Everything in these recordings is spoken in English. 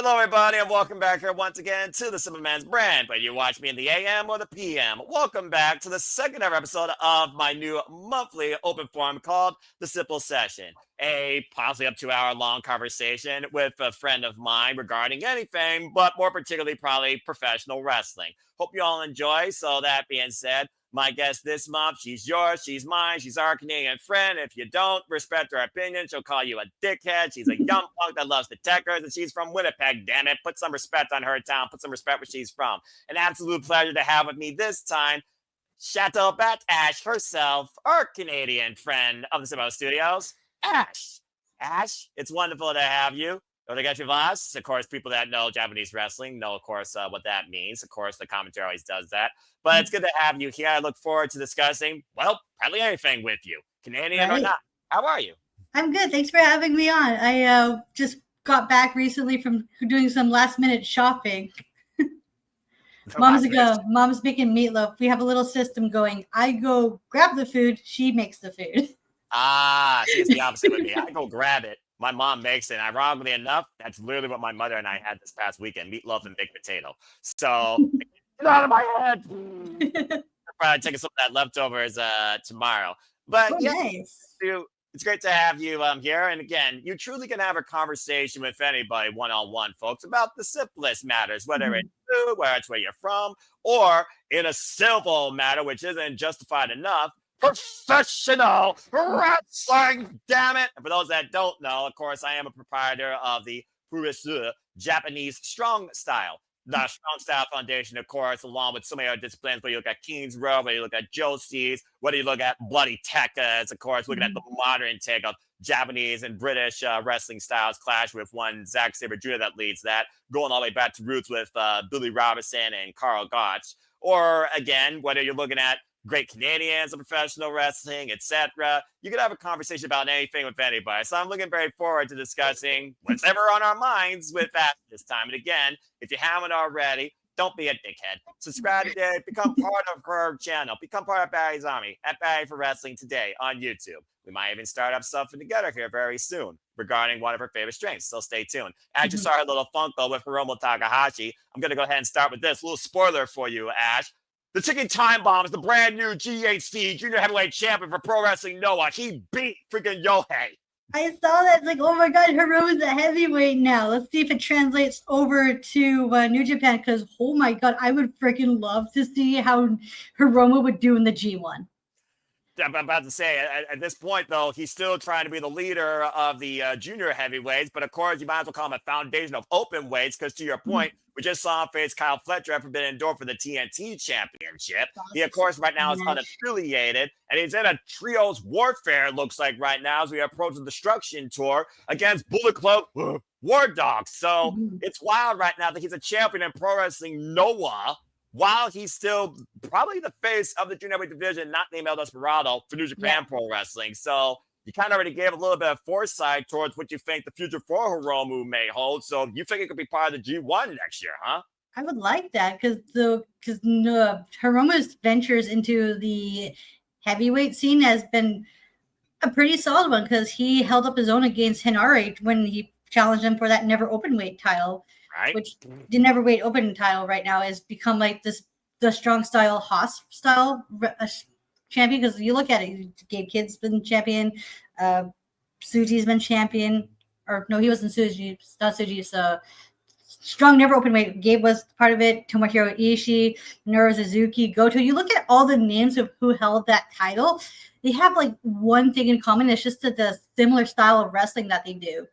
Hello, everybody, and welcome back here once again to the Simple Man's Brand. Whether you watch me in the AM or the PM, welcome back to the second ever episode of my new monthly open forum called The Simple Session. A possibly up to hour long conversation with a friend of mine regarding anything, but more particularly probably professional wrestling. Hope you all enjoy. So that being said, my guest this month, she's yours, she's mine, she's our Canadian friend. If you don't respect her opinion, she'll call you a dickhead. She's a young punk that loves the techers, and she's from Winnipeg, damn it. Put some respect on her town, put some respect where she's from. An absolute pleasure to have with me this time, Chateau Bat Ash herself, our Canadian friend of the Simbo Studios, Ash. Ash, it's wonderful to have you. Onegashi. Of course, people that know Japanese wrestling know, of course, what that means. Of course, the commentary always does that. But it's good to have you here. I look forward to discussing, well, probably anything with you, Canadian or not. How are you? I'm good. Thanks for having me on. I just got back recently from doing some last-minute shopping. Mom's making meatloaf. We have a little system going. I go grab the food. She makes the food. See, it's the opposite with me. I go grab it. My mom makes it. And ironically enough, that's literally what my mother and I had this past weekend: meatloaf and baked potato. So get out of my head. I'm probably taking some of that leftovers tomorrow. But nice. It's great to have you here. And again, you truly can have a conversation with anybody one-on-one, folks, about the simplest matters, whether it's food, whether it's where you're from, or in a civil matter, which isn't justified enough, professional wrestling, damn it. And for those that don't know, of course, I am a proprietor of the Purisu Japanese Strong Style. The Strong Style Foundation, of course, along with so many other disciplines, whether you look at King's Row, whether you look at Josie's, whether you look at Bloody Tekkas, of course, looking at the modern take of Japanese and British wrestling styles clash with one Zack Sabre Jr. that leads that, going all the way back to roots with Billy Robinson and Carl Gotch. Or, again, whether you're looking at great Canadians of professional wrestling, etc. You could have a conversation about anything with anybody. So I'm looking very forward to discussing what's ever on our minds with that this time. And again, if you haven't already, don't be a dickhead. Subscribe today. Become part of her channel. Become part of Barry's Army at Barry for Wrestling today on YouTube. We might even start up something together here very soon regarding one of her favorite strengths. So stay tuned. As you saw her little Funko with Hiromu Takahashi, I'm going to go ahead and start with this. A little spoiler for you, Ash. The Ticking Time Bomb is the brand new GHC Junior Heavyweight Champion for Pro Wrestling Noah. He beat freaking Yohei. I saw that. It's like, oh my God, Hiromu's a heavyweight now. Let's see if it translates over to New Japan, because, oh my God, I would freaking love to see how Hiromu would do in the G1. I'm about to say, at this point, though, he's still trying to be the leader of the junior heavyweights. But, of course, you might as well call him a foundation of open weights because, to your point, we just saw him face Kyle Fletcher at Forbidden Door for the TNT Championship. He, of course, right now is unaffiliated, and he's in a trios warfare, it looks like, right now, as we approach the Destruction Tour against Bullet Club War Dogs. So it's wild right now that he's a champion in Pro Wrestling Noah, while he's still probably the face of the junior heavyweight division, not named El Desperado, for New Japan Pro Wrestling. So you kind of already gave a little bit of foresight towards what you think the future for Hiromu may hold. So you think it could be part of the G1 next year, huh? I would like that because Hiromu's ventures into the heavyweight scene has been a pretty solid one, because he held up his own against Henare when he challenged him for that never open weight title. Right. Which the never weight open title right now has become like the Strong Style Haas style champion, because you look at it, Gabe Kidd's been champion, Suji's been champion, or no, he wasn't Suji, not Suji's Strong never open weight. Gabe was part of it. Tomohiro Ishii, Minoru Suzuki, Goto. You look at all the names of who held that title, they have like one thing in common. It's just the similar style of wrestling that they do.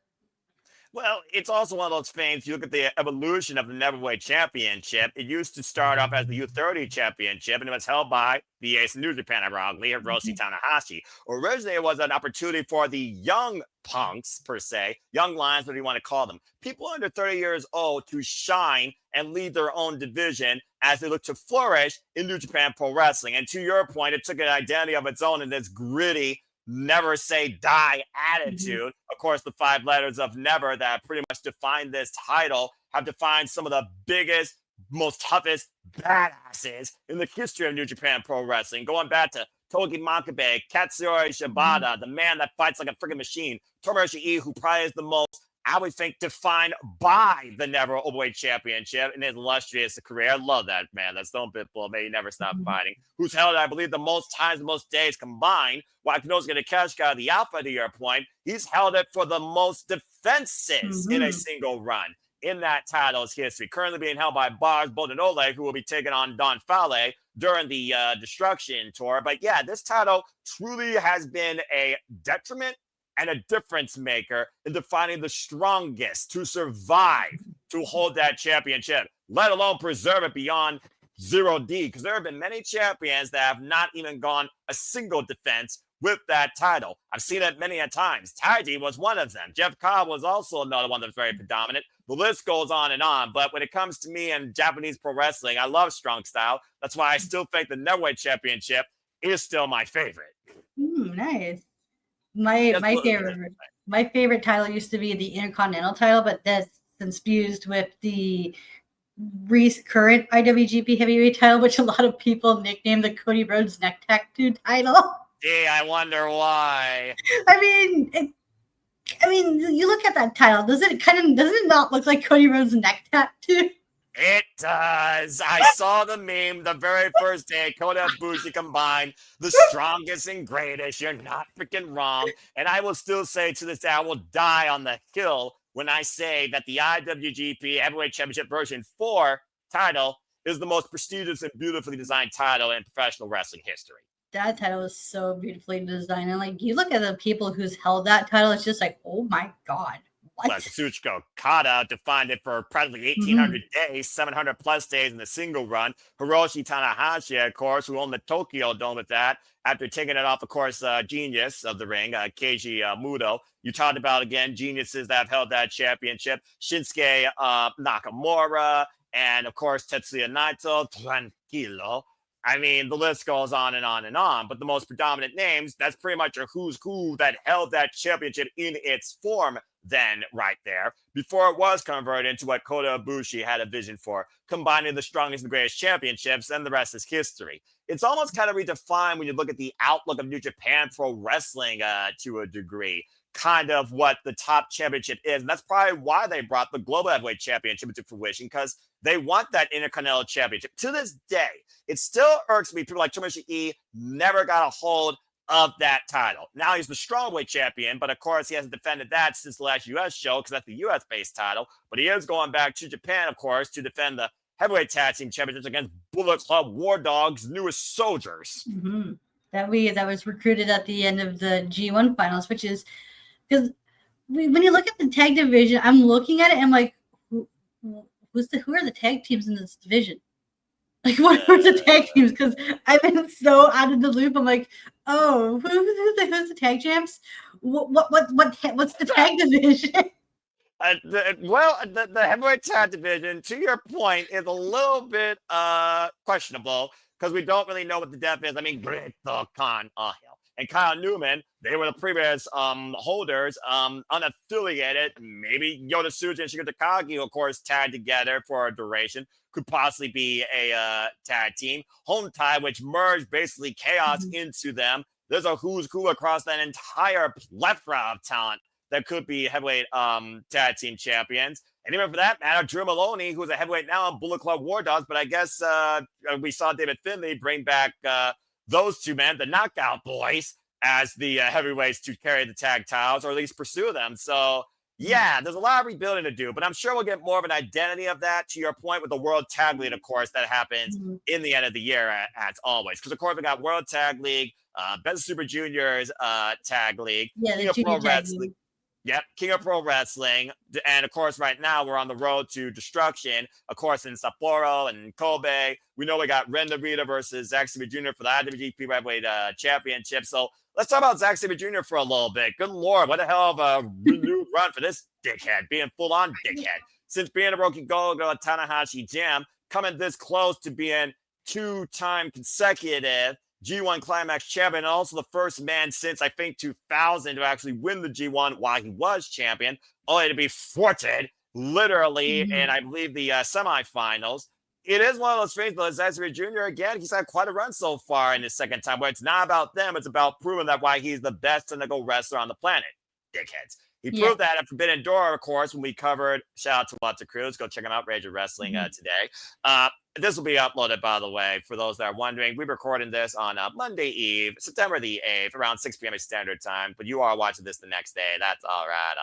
Well, it's also one of those things. You look at the evolution of the Neverweight Championship. It used to start off as the U30 Championship, and it was held by the ace of New Japan, ironically, Hiroshi Tanahashi. Originally, it was an opportunity for the young punks, per se, young lions, whatever you want to call them, people under 30 years old, to shine and lead their own division as they look to flourish in New Japan Pro Wrestling. And to your point, it took an identity of its own in this gritty, never say die attitude. Of course, the 5 letters of never that pretty much define this title have defined some of the biggest, most toughest badasses in the history of New Japan Pro Wrestling, going back to Togi Makabe, Katsuyori Shibata, the man that fights like a freaking machine, Tomohiro Ishii, who probably is the most I would think, defined by the never overweight championship in his illustrious career. I love that, man. That Stone Pitbull, may he never stop fighting. Who's held, I believe, the most times, the most days combined. While Kano's going to catch the Alpha, to your point, he's held it for the most defenses in a single run in that title's history. Currently being held by Bars Boldenole, who will be taking on Don Fale during the Destruction Tour. But yeah, this title truly has been a detriment and a difference maker in defining the strongest to survive to hold that championship, let alone preserve it beyond 0D. Because there have been many champions that have not even gone a single defense with that title. I've seen it many a times. Taiji was one of them. Jeff Cobb was also another one that's very predominant. The list goes on and on. But when it comes to me and Japanese pro wrestling, I love strong style. That's why I still think the Neverweight Championship is still my favorite. Nice. My favorite title used to be the Intercontinental title, but that's since fused with the current IWGP Heavyweight title, which a lot of people nicknamed the Cody Rhodes neck tattoo title. Gee, I wonder why. I mean, you look at that title. Doesn't it not look like Cody Rhodes' neck tattoo? It does. I saw the meme the very first day. Kota Ibushi combined, the strongest and greatest. You're not freaking wrong. And I will still say to this day, I will die on the hill when I say that the IWGP Heavyweight Championship version 4 title is the most prestigious and beautifully designed title in professional wrestling history. That title is so beautifully designed. And like, you look at the people who's held that title, it's just like, oh my God. What? Well, Kazuchika Okada defined it for practically 1,800 days, 700 plus days in the single run. Hiroshi Tanahashi, of course, who owned the Tokyo Dome with that, after taking it off, of course, genius of the ring, Keiji Muto. You talked about, again, geniuses that have held that championship. Shinsuke Nakamura, and, of course, Tetsuya Naito, Tranquilo. I mean, the list goes on and on and on, but the most predominant names, that's pretty much a who's who that held that championship in its form then right there, before it was converted into what Kota Ibushi had a vision for, combining the strongest and greatest championships, and the rest is history. It's almost kind of redefined when you look at the outlook of New Japan Pro Wrestling to a degree, kind of what the top championship is. And that's probably why they brought the Global Heavyweight Championship into fruition, because they want that Intercontinental Championship. To this day, it still irks me. People like Tomoshi E never got a hold of that title. Now he's the Strongweight champion, but of course he hasn't defended that since the last U.S. show, because that's the U.S.-based title. But he is going back to Japan, of course, to defend the Heavyweight Tag Team Championships against Bullet Club War Dogs' newest soldiers. That was recruited at the end of the G1 finals, which is because when you look at the tag division, I'm looking at it and I'm like, who are the tag teams in this division? Like, what are the tag teams? Because I've been so out of the loop. I'm like, oh, who's the tag champs? What's the tag division? The heavyweight tag division, to your point, is a little bit questionable, because we don't really know what the depth is. I mean, Grito Khan and Kyle Newman, they were the previous holders, unaffiliated. Maybe Yota Tsuji and Shigeru Takagi, who of course tagged together for a duration, could possibly be a tag team. Hontai, which merged basically chaos into them. There's a who's who across that entire plethora of talent that could be heavyweight tag team champions. And even for that matter, Drew Maloney, who's a heavyweight now on Bullet Club War Dogs, but I guess we saw David Finlay bring back those two men, the Knockout Boys, as the heavyweights to carry the tag titles, or at least pursue them. So yeah, there's a lot of rebuilding to do, but I'm sure we'll get more of an identity of that, to your point, with the World Tag League, of course, that happens in the end of the year, as always. Because, of course, we got World Tag League, Best Super Juniors Tag League, King of Pro Wrestling. Yep, King of Pro Wrestling. And, of course, right now we're on the road to destruction, of course, in Sapporo and Kobe. We know we got Ren Narita versus Zack Sabre Jr. for the IWGP Heavyweight Championship. So let's talk about Zack Sabre Jr. for a little bit. Good Lord, what the hell of a renewed run for this dickhead, being full-on dickhead. Since being a Roki Gogo at Tanahashi Jam, coming this close to being 2-time consecutive G1 Climax champion, and also the first man since, I think, 2000 to actually win the G1 while he was champion, only to be thwarted, literally, in, I believe, the semifinals. It is one of those things, though, Zack Sabre Jr., again, he's had quite a run so far in his second time, where it's not about them, it's about proving that why he's the best technical wrestler on the planet, dickheads. He Yeah. proved that at Forbidden Door, of course, when we covered, shout out to Lots of Crews, go check him out, Rage of Wrestling today. This will be uploaded, by the way, for those that are wondering. We're recording this on Monday Eve, September the 8th, around 6 p.m. Standard Time, but you are watching this the next day. That's all right.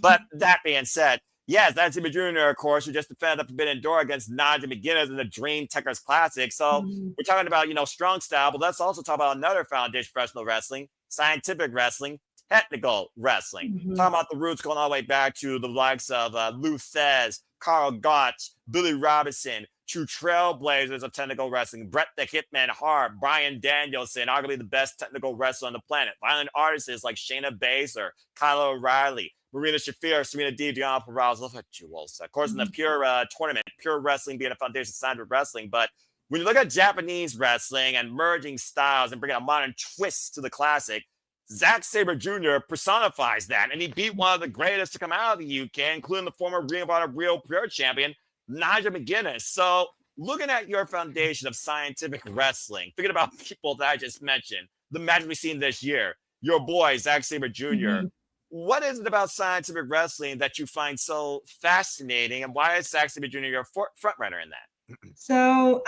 But that being said, yes, that's Jimmy Jr., of course, who just defended the Forbidden Door against Nigel McGuinness in the Dream Techers Classic. So we're talking about, strong style, but let's also talk about another foundation professional wrestling, scientific wrestling, technical wrestling. Talking about the roots going all the way back to the likes of Lou Thez, Carl Gotch, Billy Robinson, true trailblazers of technical wrestling, Bret the Hitman Hart, Bryan Danielson, arguably the best technical wrestler on the planet, violent artists like Shayna Baszler, Kyle O'Reilly, Marina Shafir, Serena Deeb, Deanna Perales. Look at you, Of course, in the pure tournament, pure wrestling being a foundation of scientific wrestling. But when you look at Japanese wrestling and merging styles and bringing a modern twist to the classic, Zack Sabre Jr. personifies that, and he beat one of the greatest to come out of the UK, including the former Ring of Honor Real Pure champion, Nigel McGuinness. So, looking at your foundation of scientific wrestling, thinking about people that I just mentioned, the match we've seen this year, your boy, Zack Sabre junior What is it about scientific wrestling that you find so fascinating, and why is Zack Sabre Jr. your front runner in that? So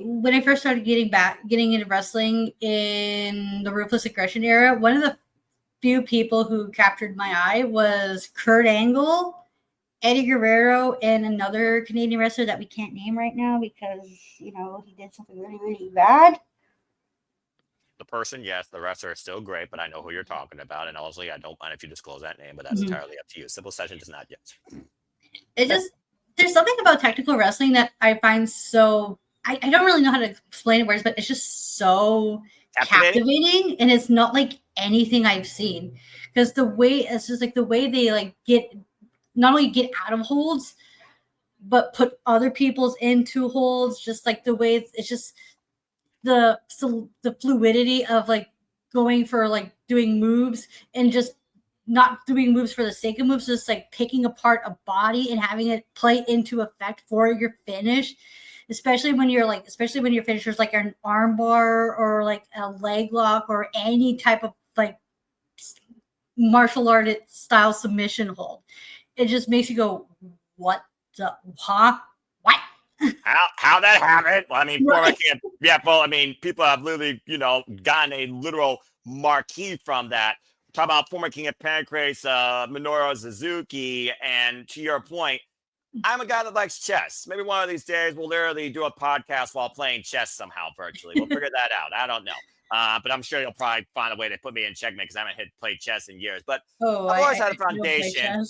when I first started getting into wrestling in the Ruthless Aggression era, one of the few people who captured my eye was Kurt Angle, Eddie Guerrero, and another Canadian wrestler that we can't name right now because, he did something really, really bad. The person, yes, the wrestler is still great, but I know who you're talking about. And honestly, I don't mind if you disclose that name, but that's entirely up to you. Simple Session does not yet. There's something about technical wrestling that I find so, I don't really know how to explain it words, but it's just so captivating, and it's not like anything I've seen, because it's just like the way they like not only get out of holds, but put other people's into holds, just like the way it's just the fluidity of like going for like doing moves and just not doing moves for the sake of moves, just like picking apart a body and having it play into effect for your finish. Especially when your finisher's like an arm bar or like a leg lock or any type of like martial art style submission hold. It just makes you go, what the huh? What? How that happened? Well, I mean, people have literally, gotten a literal marquee from that. Talk about former King of Pancrase, Minoru Suzuki, and to your point, I'm a guy that likes chess. Maybe one of these days we'll literally do a podcast while playing chess somehow virtually. We'll figure that out. I don't know. But I'm sure you'll probably find a way to put me in checkmate because I haven't played chess in years. But I've always had a foundation.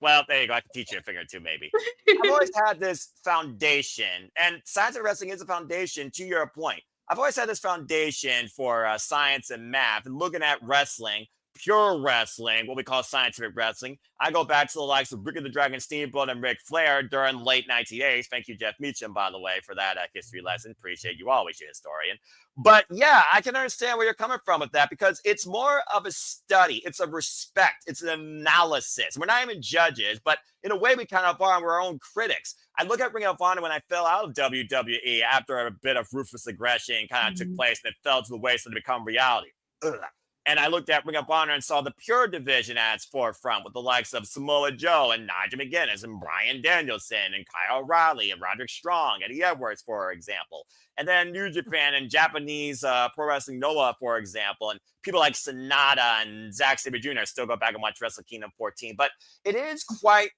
Well, there you go. I can teach you a thing or two, maybe. I've always had this foundation, and scientific wrestling is a foundation, to your point. I've always had this foundation for science and math, and looking at wrestling, pure wrestling, what we call scientific wrestling. I go back to the likes of Ricky the Dragon Steamboat and Ric Flair during the late 1980s. Thank you, Jeff Meacham, by the way, for that history lesson. Appreciate you always, you historian. But yeah, I can understand where you're coming from with that because it's more of a study. It's a respect. It's an analysis. We're not even judges, but in a way we kind of are. We're our own critics. I look at Ring of Honor when I fell out of WWE after a bit of ruthless aggression kind of took place and it fell to the wayside to become reality. Ugh. And I looked at Ring of Honor and saw the pure division at its forefront with the likes of Samoa Joe and Nigel McGuinness and Bryan Danielson and Kyle O'Reilly and Roderick Strong, Eddie Edwards, for example. And then New Japan and Japanese Pro Wrestling Noah, for example. And people like Sonata and Zack Sabre Jr. still go back and watch Wrestle Kingdom 14. But it is quite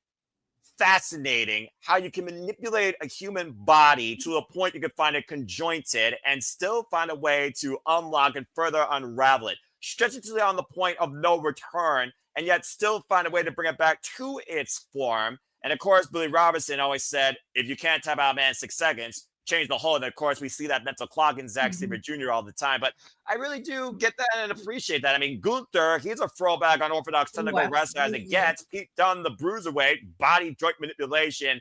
fascinating how you can manipulate a human body to a point you can find it conjointed and still find a way to unlock and further unravel it. Stretch it to on the point of no return, and yet still find a way to bring it back to its form. And of course, Billy Robinson always said, if you can't tap out a man in 6 seconds, change the whole. And of course, we see that mental clock in Zack Sabre Jr. all the time. But I really do get that and appreciate that. I mean, Gunther, he's a throwback on Orthodox technical wrestling as it gets. Pete Dunne, the bruiserweight, body joint manipulation,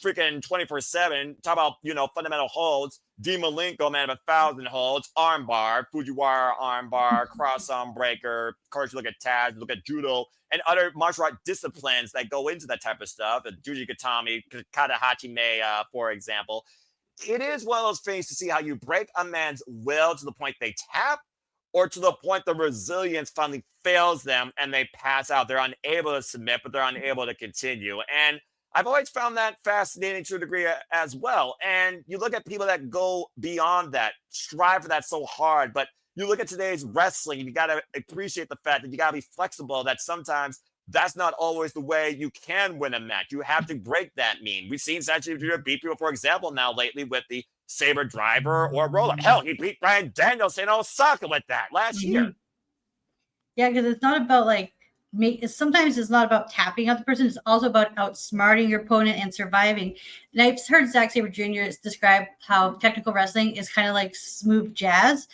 freaking 24/7. Talk about, fundamental holds. Dean Malenko, man of 1,000 holds, armbar, Fujiwara armbar, cross arm breaker. Of course, you look at Taz, look at judo, and other martial art disciplines that go into that type of stuff. Juji Katami, Kata Hachime, for example. It is one of those things to see how you break a man's will to the point they tap, or to the point the resilience finally fails them and they pass out. They're unable to submit, but they're unable to continue. And I've always found that fascinating to a degree as well. And you look at people that go beyond that, strive for that so hard, but you look at today's wrestling, you got to appreciate the fact that you got to be flexible, that sometimes that's not always the way you can win a match. You have to break that mean. We've seen Sachi beat people, for example, now lately with the Saber Driver or roll up. Hell, he beat Brian Danielson in Osaka with that last year. Yeah, because it's not about like sometimes it's not about tapping out the person. It's also about outsmarting your opponent and surviving. And I've heard Zack Sabre Jr. describe how technical wrestling is kind of like smooth jazz.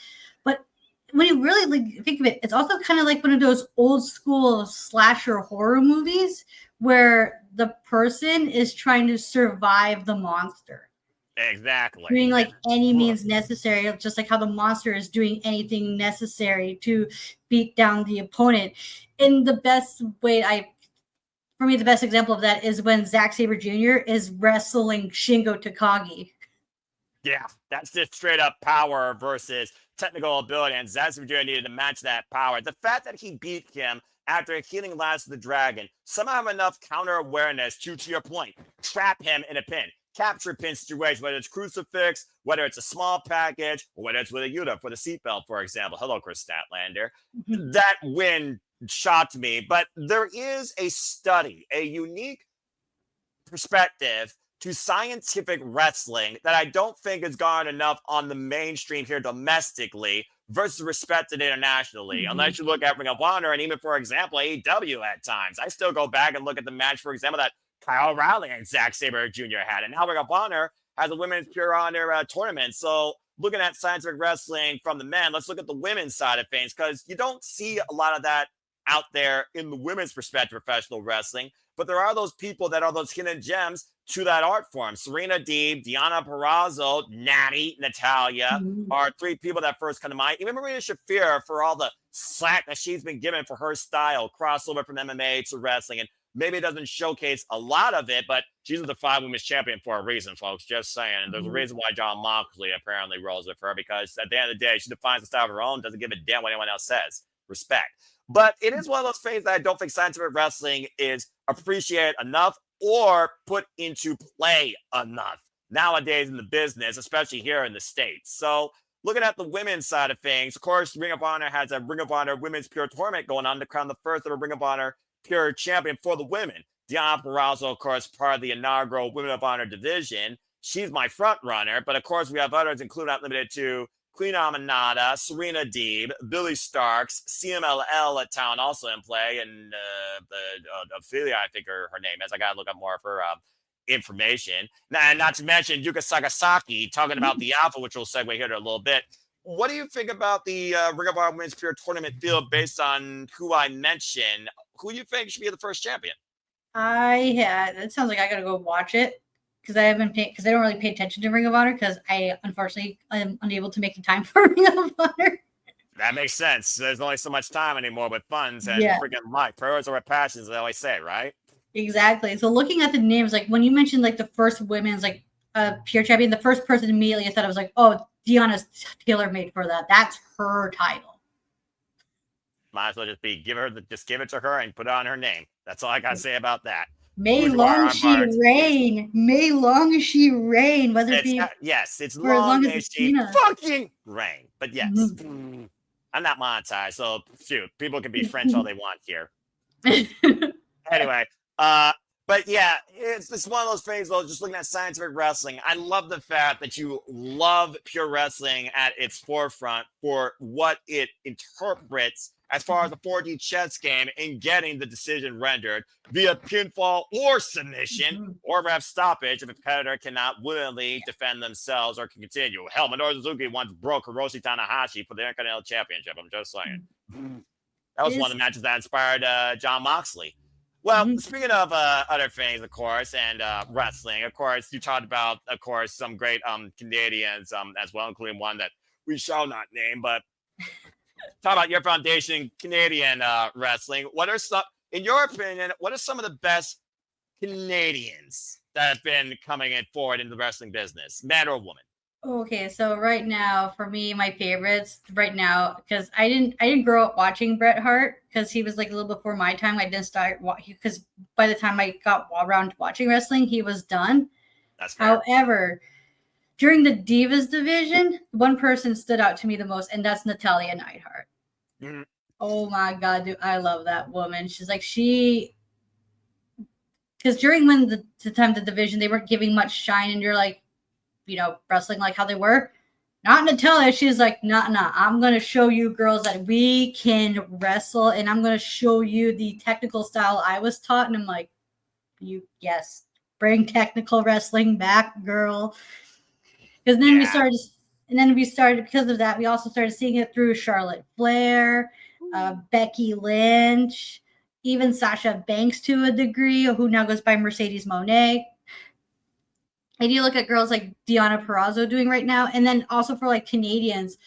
But when you really like, think of it, it's also kind of like one of those old school slasher horror movies where the person is trying to survive the monster. Exactly. Doing like any means necessary, just like how the monster is doing anything necessary to beat down the opponent. And the best way for me, the best example of that is when Zack Sabre Jr. is wrestling Shingo Takagi. Yeah, that's just straight up power versus technical ability. And Zack Sabre Jr. needed to match that power. The fact that he beat him after healing Last of the Dragon, somehow have enough counter awareness to your point, trap him in a pin. Capture pin situation, whether it's crucifix, whether it's a small package, or whether it's with a Yuta for the seatbelt, for example. Hello, Chris Statlander. That win shocked me, but there is a study, a unique perspective to scientific wrestling that I don't think has gone enough on the mainstream here domestically versus respected internationally. Unless you look at Ring of Honor and even, for example, AEW at times. I still go back and look at the match, for example, that Kyle O'Reilly and Zack Sabre Jr. had. And now Ring of Honor has a women's Pure Honor tournament. So looking at scientific wrestling from the men, let's look at the women's side of things, because you don't see a lot of that out there in the women's perspective of professional wrestling. But there are those people that are those hidden gems to that art form. Serena Deeb, Deonna Purrazzo, Natty, Natalia are three people that first come to mind. Even Marina Shafir, for all the slack that she's been given for her style, crossover from MMA to wrestling. And maybe it doesn't showcase a lot of it, but she's the 5 women's champion for a reason, folks. Just saying. And there's a reason why John Moxley apparently rolls with her, because at the end of the day, she defines the style of her own, doesn't give a damn what anyone else says. Respect. But it is one of those things that I don't think scientific wrestling is appreciated enough or put into play enough nowadays in the business, especially here in the States. So looking at the women's side of things, of course, Ring of Honor has a Ring of Honor Women's Pure Tournament going on to crown the first ever Ring of Honor Pure Champion for the women. Deonna Purrazzo, of course, part of the inaugural Women of Honor division. She's my front runner, but of course we have others, including not limited to Queen Aminata, Serena Deeb, Billy Starks, CMLL at town also in play, and the Ophelia, I think her name is. I got to look up more of her information. And not to mention Yuka Sakazaki talking about the Alpha, which we'll segue here to a little bit. What do you think about the Ring of Honor Women's Pure Tournament field based on who I mentioned? Who do you think should be the first champion? It sounds like I got to go watch it. Because I don't really pay attention to Ring of Honor, because I unfortunately am unable to make the time for Ring of Honor. That makes sense. There's only so much time anymore with funds and freaking life. Priorities over passions, they always say, right? Exactly. So looking at the names, like when you mentioned like the first women's like pure champion, the first person immediately I thought I was like, oh, Deonna's tailor-made for that. That's her title. Might as well just give it to her and put it on her name. That's all I gotta say about that. May long she reign. May long she reign. Whether it be it's long may she fucking reign. But yes, I'm not monetized, so shoot, people can be French all they want here. Anyway, but yeah, it's one of those things though, just looking at scientific wrestling. I love the fact that you love pure wrestling at its forefront for what it interprets as far as the 4D chess game and getting the decision rendered via pinfall or submission or ref stoppage if a competitor cannot willingly defend themselves or can continue. Hell, Minoru Suzuki once broke Hiroshi Tanahashi for the Intercontinental Championship. I'm just saying. That was one of the matches that inspired John Moxley. Well, speaking of other things, of course, and wrestling, of course, you talked about, of course, some great Canadians as well, including one that we shall not name, but talk about your foundation, Canadian wrestling. In your opinion, what are some of the best Canadians that have been coming forward in the wrestling business, man or woman? Okay, so right now for me, my favorites right now, because I didn't grow up watching Bret Hart because he was like a little before my time. I didn't start because by the time I got around to watching wrestling, he was done. That's fair. However, during the Divas division, one person stood out to me the most, and that's Natalia Neidhart. Mhm. Oh my god, dude, I love that woman. She's like because during when the time the division they weren't giving much shine, and you're like, wrestling like how they were. Not Natalia. She's like, nah. I'm gonna show you girls that we can wrestle, and I'm gonna show you the technical style I was taught. And I'm like, yes, bring technical wrestling back, girl. Because then we Yeah. started, because of that, we also started seeing it through Charlotte Flair, Becky Lynch, even Sasha Banks to a degree, who now goes by Mercedes Moné. And you look at girls like Deonna Purrazzo doing right now, and then also for like Canadians.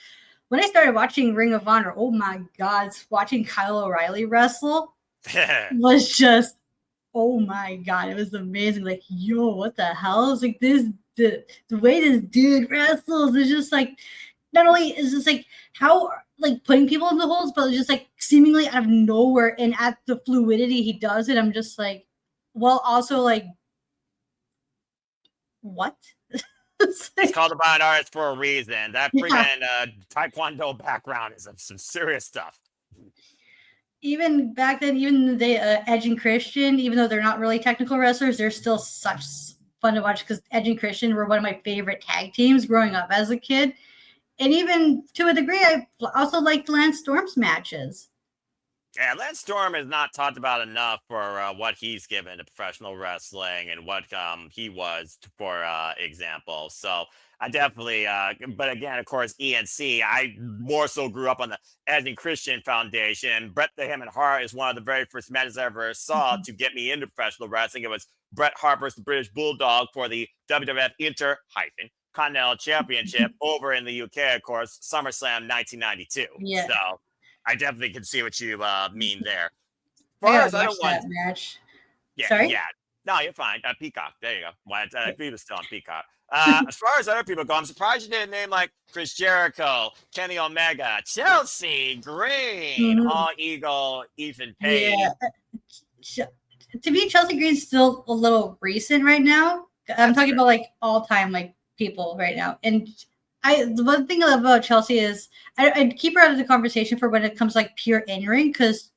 When I started watching Ring of Honor, oh my God, watching Kyle O'Reilly wrestle was just, oh my God, it was amazing. Like, yo, what the hell? It's like the way this dude wrestles is just like, not only is this like how like putting people in the holes, but just like seemingly out of nowhere and at the fluidity he does it, I'm just like, well, also like, what? It's Like, called the Bond Arts for a reason. That yeah. freaking Taekwondo background is some serious stuff. Even back then, even the Edge and Christian, even though they're not really technical wrestlers, they're still such fun to watch because Edge and Christian were one of my favorite tag teams growing up as a kid. And even to a degree, I also liked Lance Storm's matches. Yeah, Lance Storm is not talked about enough for what he's given to professional wrestling and what he was, for example. So I definitely, but again, of course, ENC. I more so grew up on the Edge and Christian Foundation. Bret the Him and Hart is one of the very first matches I ever saw to get me into professional wrestling. It was Bret Hart versus the British Bulldog for the WWF Intercontinental Championship over in the UK, of course, SummerSlam 1992. Yeah, So I definitely can see what you mean there. As I far gotta as other watch that ones, match. yeah, Sorry? yeah. No, you're fine. Peacock. There you go. Why I believe it's still on Peacock. As far as other people go, I'm surprised you didn't name like Chris Jericho, Kenny Omega, Chelsea Green, Mm-hmm. All Eagle, Ethan Page. Yeah. To me, Chelsea Green's still a little recent right now. I'm That's talking fair. about like all time like people right now. And the one thing I love about Chelsea is I keep her out of the conversation for when it comes like pure in ring because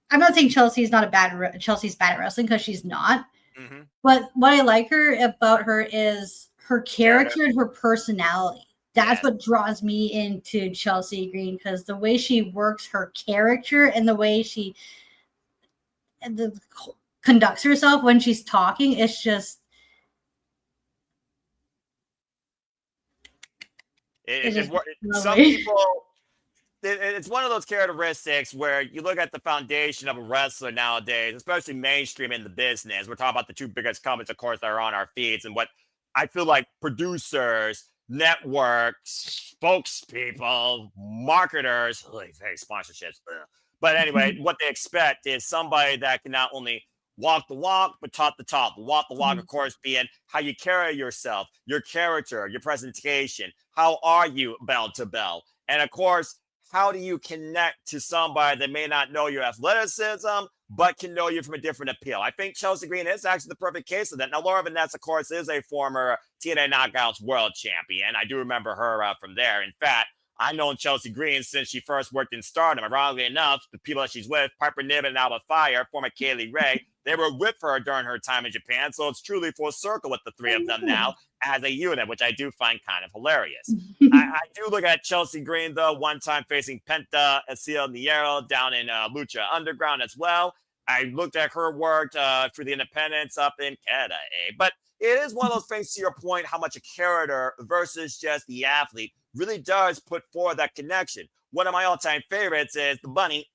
I'm not saying Chelsea's bad at wrestling because she's not. Mm-hmm. But what I like about her is her Character. character and her personality. That's Yes. what draws me into Chelsea Green because the way she works her character and the way she the, conducts herself when she's talking, it's just It, it's it, just it, some lovely. people it's one of those characteristics where you look at the foundation of a wrestler nowadays, especially mainstream in the business. We're talking about the two biggest companies, of course, that are on our feeds, and what I feel like producers, networks, spokespeople, marketers, hey, sponsorships. But anyway, what they expect is somebody that can not only walk the walk, but talk the talk. Walk the walk, of course, being how you carry yourself, your character, your presentation. How are you bell to bell? And of course, how do you connect to somebody that may not know your athleticism, but can know you from a different appeal? I think Chelsea Green is actually the perfect case of that. Now, Laura Vanessa, of course, is a former TNA Knockouts world champion. I do remember her from there. In fact, I've known Chelsea Green since she first worked in Stardom. Ironically enough, the people that she's with, Piper Niven and Alba Fire, former Kaylee Ray, they were with her during her time in Japan. So it's truly full circle with the three of them now as a unit, which I do find kind of hilarious. I do look at Chelsea Green, though, one time facing Penta Ciel Niero down in Lucha Underground as well. I looked at her work for the independents up in Canada. But it is one of those things, to your point, how much a character versus just the athlete really does put forward that connection. One of my all-time favorites is the bunny,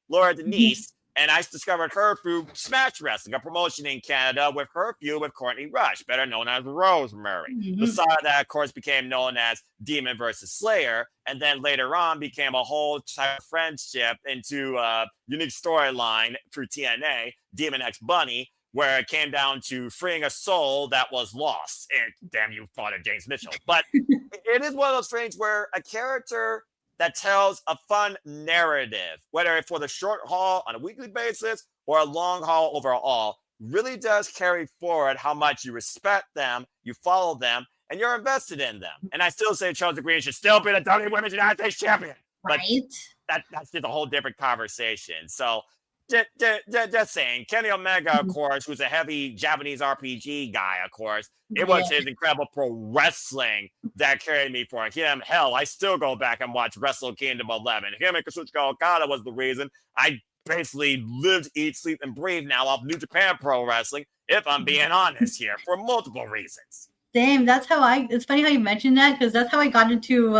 Laura Denise, and I discovered her through Smash Wrestling, a promotion in Canada with her feud with Courtney Rush, better known as Rosemary. The side that, of course, became known as Demon versus Slayer, and then later on became a whole type of friendship into a unique storyline through TNA, Demon X Bunny, where it came down to freeing a soul that was lost. And damn, you thought of James Mitchell. But it is one of those things where a character that tells a fun narrative, whether it's for the short haul on a weekly basis or a long haul overall, really does carry forward how much you respect them, you follow them, and you're invested in them. And I still say Chelsea Green should still be the WWE Women's United States Champion. But Right. that's just a whole different conversation. So just saying, Kenny Omega, of course, who's a heavy Japanese RPG guy, of course, it was his incredible pro wrestling that carried me for him. Hell, I still go back and watch Wrestle Kingdom 11. Him and Kazuchika Okada was the reason I basically lived, eat, sleep, and breathe now off New Japan Pro Wrestling, if I'm being honest here, for multiple reasons. Same. It's funny how you mentioned that, because that's how I got into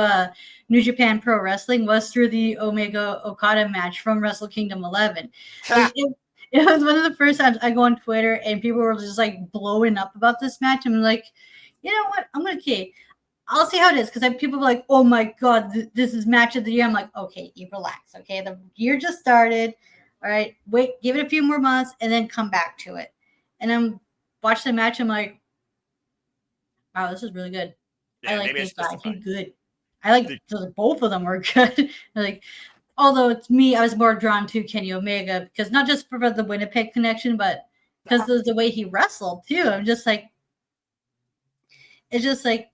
New Japan Pro Wrestling, was through the Omega Okada match from Wrestle Kingdom 11. It was one of the first times I go on Twitter and people were just like blowing up about this match. I'm like, you know what? I'll see how it is, because people were like, oh my God, this is match of the year. I'm like, okay, you relax. Okay, the year just started. All right, wait, give it a few more months and then come back to it. And I'm watching the match. I'm like, wow, this is really good. Yeah, I like this guy. He's good. I like both of them were good. Like, although it's me, I was more drawn to Kenny Omega, because not just for the Winnipeg connection, but because of the way he wrestled too. I'm just like, it's just like,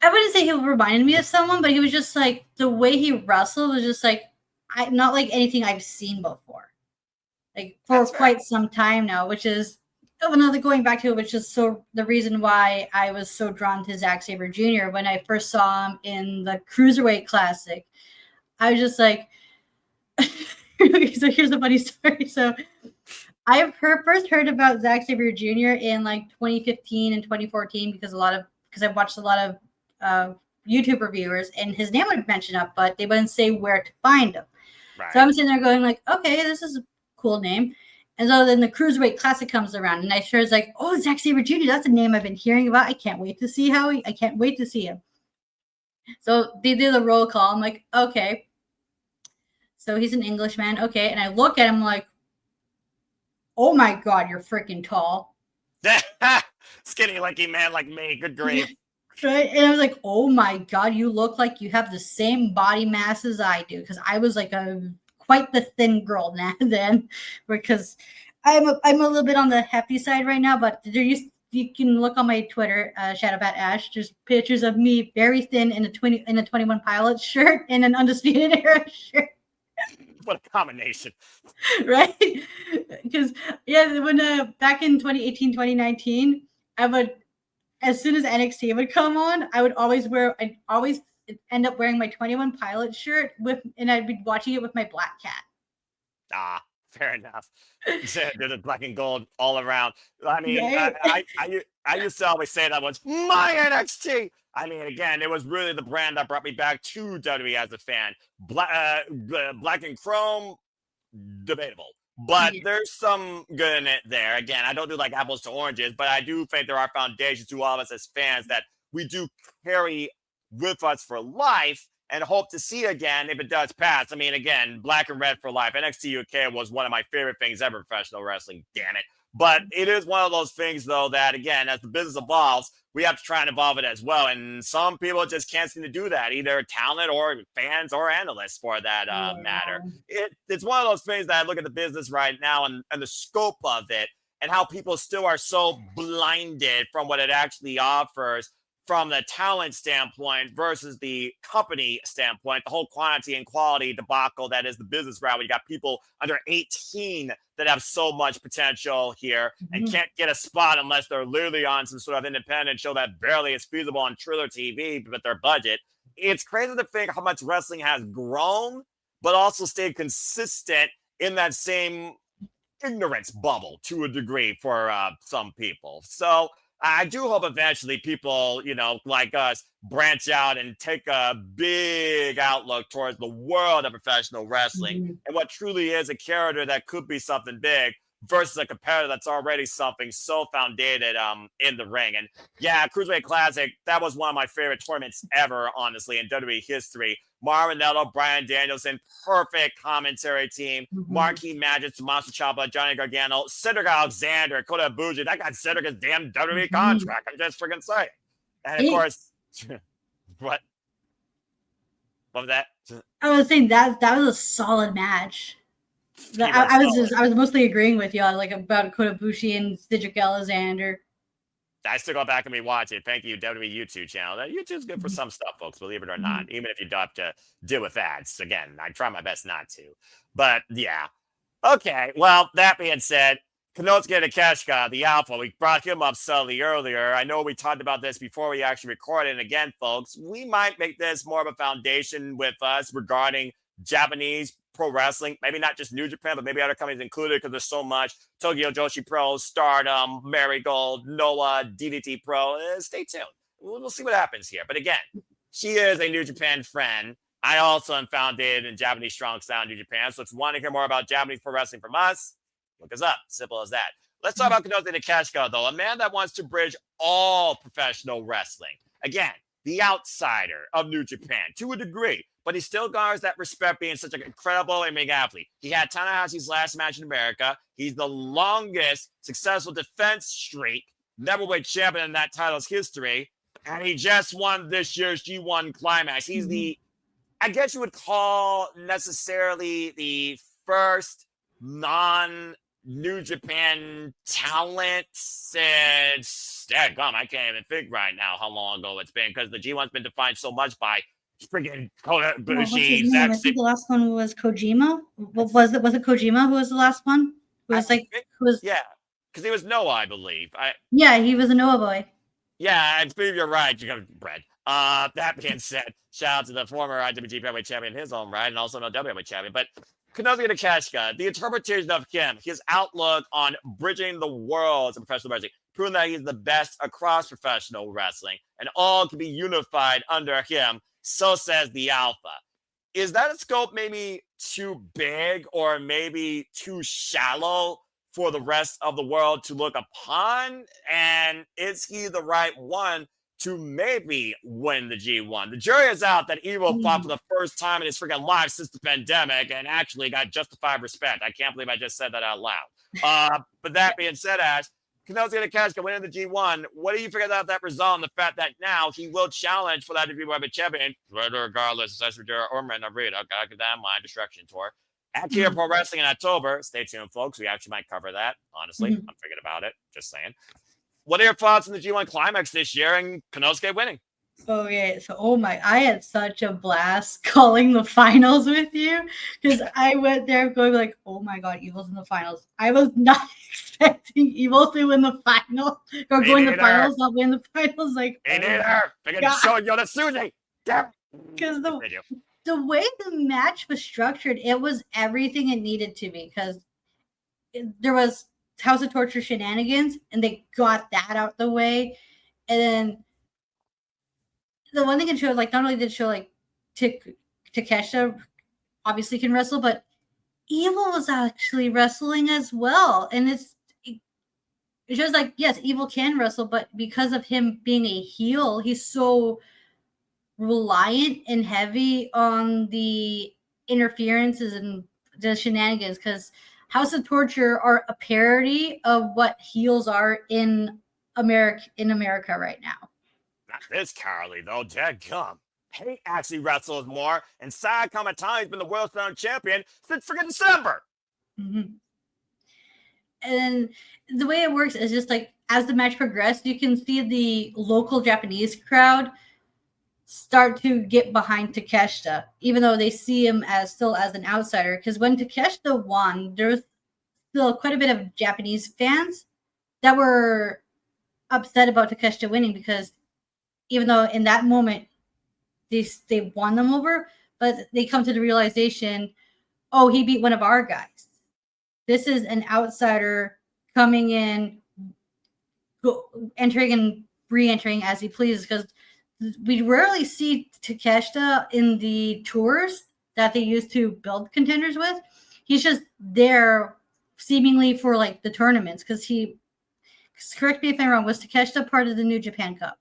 I wouldn't say he reminded me of someone, but he was just like, the way he wrestled was just like, not like anything I've seen before, like for quite some time now, which is another going back to it, which is so the reason why I was so drawn to Zack Sabre Jr. when I first saw him in the Cruiserweight Classic. I was just like, so here's a funny story. So I've first heard about Zack Sabre Jr. in like 2015 and 2014 because I watched a lot of YouTube reviewers, and his name would mention up, but they wouldn't say where to find him. Right. So I'm sitting there going like, okay, this is a cool name. And so then the Cruiserweight Classic comes around, and I sure is like, oh, Zack Sabre Jr., that's a name I've been hearing about. I can't wait to see him. So they do the roll call. I'm like, okay. So he's an Englishman. Okay. And I look at him like, oh my God, you're freaking tall. Skinny, lanky man like me. Good grief. Right. And I was like, oh my God, you look like you have the same body mass as I do. Because I was like quite the thin girl then, because I'm a little bit on the hefty side right now, but you can look on my Twitter, Shadowbat Ash, just pictures of me very thin in a 21 Pilots shirt and an Undisputed Era shirt. What a combination. Right? Because when back in 2018, 2019, I would, as soon as NXT would come on, I'd always end up wearing my 21 Pilot shirt and I'd be watching it with my black cat. Fair enough. There's black and gold all around. I mean, right? I used to always say that was my NXT. I mean, again, it was really the brand that brought me back to WWE as a fan. Black and chrome, debatable. But there's some good in it there. Again, I don't do like apples to oranges, but I do think there are foundations to all of us as fans that we do carry with us for life and hope to see again if it does pass. I mean, again, black and red for life. NXT UK was one of my favorite things ever in professional wrestling, damn it. But it is one of those things, though, that, again, as the business evolves, we have to try and evolve it as well. And some people just can't seem to do that, either talent or fans or analysts for that matter. It's one of those things that I look at the business right now and the scope of it and how people still are so blinded from what it actually offers from the talent standpoint versus the company standpoint, the whole quantity and quality debacle that is the business route. You got people under 18 that have so much potential here and can't get a spot unless they're literally on some sort of independent show that barely is feasible on Triller TV with their budget. It's crazy to think how much wrestling has grown, but also stayed consistent in that same ignorance bubble to a degree for some people. So I do hope eventually people, like us, branch out and take a big outlook towards the world of professional wrestling and what truly is a character that could be something big versus a competitor that's already something so founded in the ring. And yeah, Cruiserweight Classic, that was one of my favorite tournaments ever, honestly, in WWE history. Marinello, Bryan Danielson, perfect commentary team. Marquis Magic, Tommaso Ciampa, Johnny Gargano, Cedric Alexander, Kota Ibushi. That got Cedric his damn WWE contract. I'm just freaking saying. And of course, what? What was that? I was saying that was a solid match. I was mostly agreeing with you like about Kota Ibushi and Cedric Alexander. I still go back and rewatch it. Thank you, WWE YouTube channel. That YouTube's good for some stuff, folks, believe it or not. Even if you don't have to deal with ads. Again, I try my best not to. But yeah. Okay. Well, that being said, Konosuke Takeshita, the alpha, we brought him up subtly earlier. I know we talked about this before we actually recorded. And again, folks, we might make this more of a foundation with us regarding Japanese pro wrestling, maybe not just New Japan, but maybe other companies included because there's so much. Tokyo Joshi Pro, Stardom, Marigold, Noah, DDT Pro. Stay tuned. We'll see what happens here. But again, she is a New Japan friend. I also am founded in Japanese strong style in New Japan. So if you want to hear more about Japanese pro wrestling from us, look us up. Simple as that. Let's talk about Konosuke Takeshita, though, a man that wants to bridge all professional wrestling. Again, the outsider of New Japan to a degree, but he still garners that respect being such an incredible and big athlete. He had Tanahashi's last match in America. He's the longest successful defense streak, neverweight champion in that title's history, and he just won this year's G1 Climax. He's the, I guess you would call necessarily the first non-New Japan talent since, I can't even think right now how long ago it's been because the G1's been defined so much by friggin' Kota Ibushi. I think the last one was Kojima. Was it Kojima who was the last one? Yeah, because he was Noah, I believe. Yeah, he was a Noah boy. Yeah, I believe you're right. You got bread. That being said, shout out to the former IWGP Heavyweight Champion in his own right, and also no WWE Heavyweight Champion. But Konosuke Takeshita, the interpretation of him, his outlook on bridging the worlds of professional wrestling, proving that he's the best across professional wrestling, and all can be unified under him. So says the alpha. Is that a scope maybe too big or maybe too shallow for the rest of the world to look upon? And is he the right one to maybe win the G1? The jury is out that Evil fought for the first time in his freaking life since the pandemic and actually got justified respect. I can't believe I just said that out loud. But that being said, Ash, Konosuke Takeshita winning the G1. What do you figure out that result in the fact that now he will challenge for that to be Heavyweight Champion, regardless of Cesaro or Narita? Gotta get that in mind. Destruction Tour at Kia Pro Wrestling in October. Stay tuned, folks. We actually might cover that. Honestly, I'm thinking about it. Just saying. What are your thoughts on the G1 Climax this year and Konosuke winning? Okay, so I had such a blast calling the finals with you because I went there going like, oh my god, Evil's in the finals. I was not expecting Evil to win the final or go in the finals, not win the finals. Like, me neither. Show you the Susie. Because the way the match was structured, it was everything it needed to be because there was House of Torture shenanigans, and they got that out the way, and then. The one thing it showed, like, not only did it show, like, Takeshita obviously can wrestle, but Evil was actually wrestling as well. And it shows, like, yes, Evil can wrestle, but because of him being a heel, he's so reliant and heavy on the interferences and the shenanigans because House of Torture are a parody of what heels are in America right now. Not this Carly, though. Dadgum. He actually wrestles more, and Saya Kamatani's been the world strong champion since freaking December. And the way it works is just like as the match progressed, you can see the local Japanese crowd start to get behind Takeshita, even though they see him still as an outsider. Because when Takeshita won, there was still quite a bit of Japanese fans that were upset about Takeshita winning because even though in that moment they won them over, but they come to the realization, oh, he beat one of our guys. This is an outsider coming in, entering and re-entering as he pleases, because we rarely see Takeshita in the tours that they use to build contenders with. He's just there seemingly for like the tournaments, because correct me if I'm wrong, was Takeshita part of the New Japan Cup?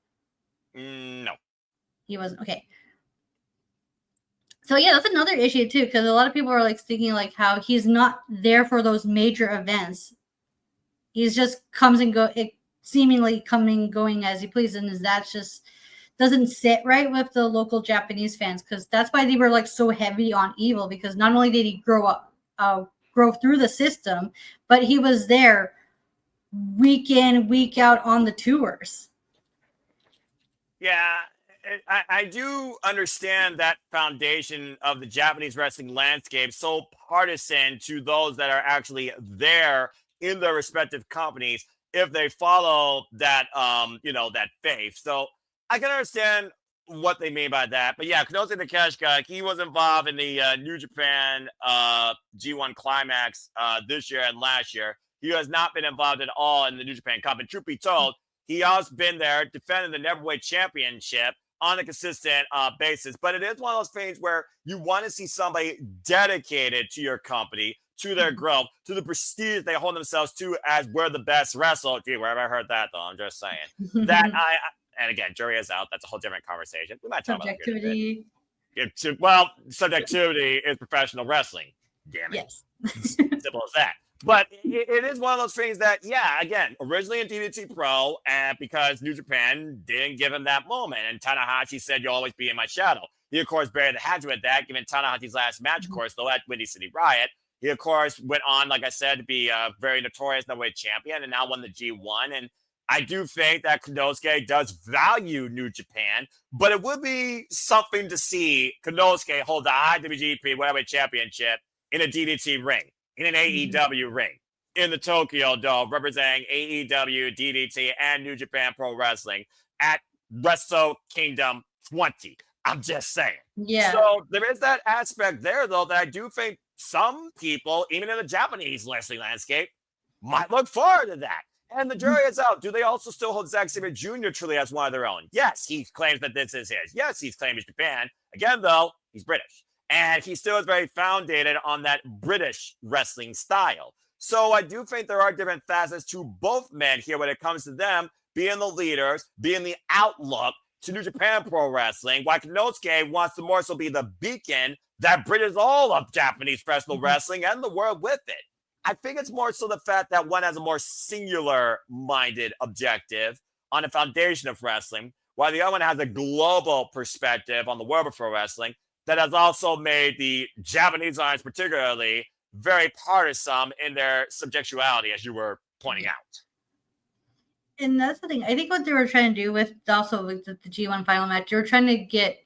No. He wasn't. Okay. So yeah, that's another issue too, because a lot of people are like thinking like how he's not there for those major events. He's just comes and seemingly coming going as he pleases, and that just doesn't sit right with the local Japanese fans, because that's why they were like so heavy on Evil, because not only did he grow through the system, but he was there week in, week out on the tours. Yeah, I do understand that foundation of the Japanese wrestling landscape so partisan to those that are actually there in their respective companies if they follow that that faith. So I can understand what they mean by that. But yeah, Konosuke Takeshita, he was involved in the New Japan G1 Climax this year and last year. He has not been involved at all in the New Japan Cup. And truth be told, he has been there defending the Neverweight Championship on a consistent basis. But it is one of those things where you want to see somebody dedicated to your company, to their growth, to the prestige they hold themselves to as we're the best wrestler. Gee, where have I heard that, though? I'm just saying. And again, jury is out. That's a whole different conversation. We might talk about subjectivity. Well, subjectivity is professional wrestling. Damn it. Yes. Simple as that. But it is one of those things that, yeah, again, originally in DDT Pro, and because New Japan didn't give him that moment, and Tanahashi said, "You'll always be in my shadow." He, of course, buried the hatchet with that, given Tanahashi's last match, of course, though, at Windy City Riot. He, of course, went on, like I said, to be a very notorious Neverweight champion, and now won the G1. And I do think that Konosuke does value New Japan, but it would be something to see Konosuke hold the IWGP Heavyweight Championship in a DDT ring, in an AEW ring, in the Tokyo Dome, representing AEW, DDT, and New Japan Pro Wrestling at Wrestle Kingdom 20. I'm just saying. Yeah. So there is that aspect there, though, that I do think some people, even in the Japanese wrestling landscape, might look forward to that. And the jury is out. Do they also still hold Zack Sabre Jr. truly as one of their own? Yes, he claims that this is his. Yes, he's claiming Japan. Again, though, he's British. And he still is very founded on that British wrestling style. So I do think there are different facets to both men here when it comes to them being the leaders, being the outlook to New Japan Pro Wrestling, while Konosuke wants to more so be the beacon that bridges all of Japanese professional wrestling and the world with it. I think it's more so the fact that one has a more singular-minded objective on the foundation of wrestling, while the other one has a global perspective on the world of pro wrestling that has also made the Japanese audience particularly very partisan in their subjectuality, as you were pointing out. And that's the thing. I think what they were trying to do with also with the G1 final match, they were trying to get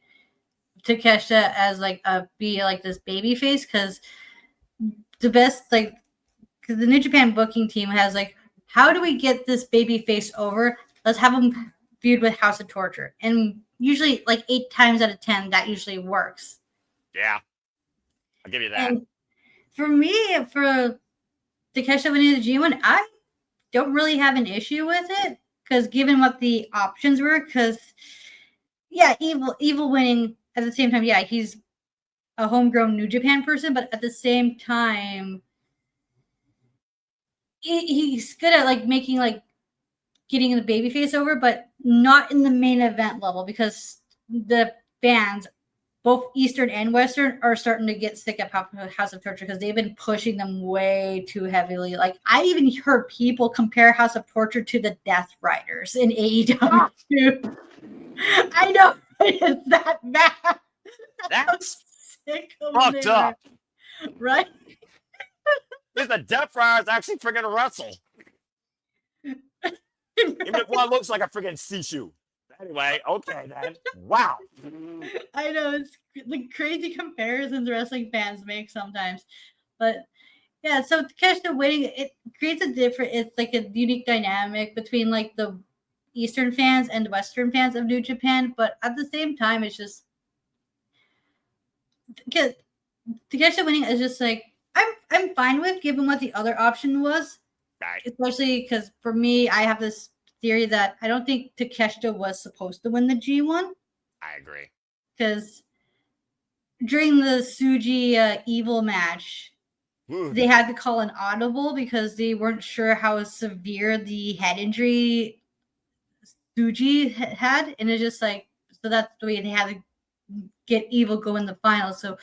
Takeshita as like be like this baby face, because the best because the New Japan booking team has like, how do we get this baby face over? Let's have him feud with House of Torture, and usually like 8 times out of 10 that usually works. Yeah, I'll give you that. And for me, for Takeshita winning the G1, I don't really have an issue with it, because given what the options were, because yeah, Evil winning at the same time, yeah, he's a homegrown New Japan person, but at the same time, he's good at like making like getting the babyface over, but not in the main event level, because the fans, both Eastern and Western, are starting to get sick of House of Torture, because they've been pushing them way too heavily. Like, I even heard people compare House of Torture to the Death Riders in AEW. I know, it's that bad. That's sick of fucked there. up. Right? The Death Riders actually friggin' wrestle. Even if one looks like a friggin' Sishu. Anyway, okay then. Wow. I know, it's the crazy comparisons wrestling fans make sometimes. But yeah, so Takeshita winning, it creates it's like a unique dynamic between like the Eastern fans and Western fans of New Japan. But at the same time, it's just because Takeshita winning is just like, I'm fine with, given what the other option was. Right. Especially because for me, I have this theory that I don't think Takeshita was supposed to win the G1. I agree. Because during the Tsuji Evil match, they had to call an audible because they weren't sure how severe the head injury Suji had, and it's just like, so that's the way they had to get Evil go in the finals. So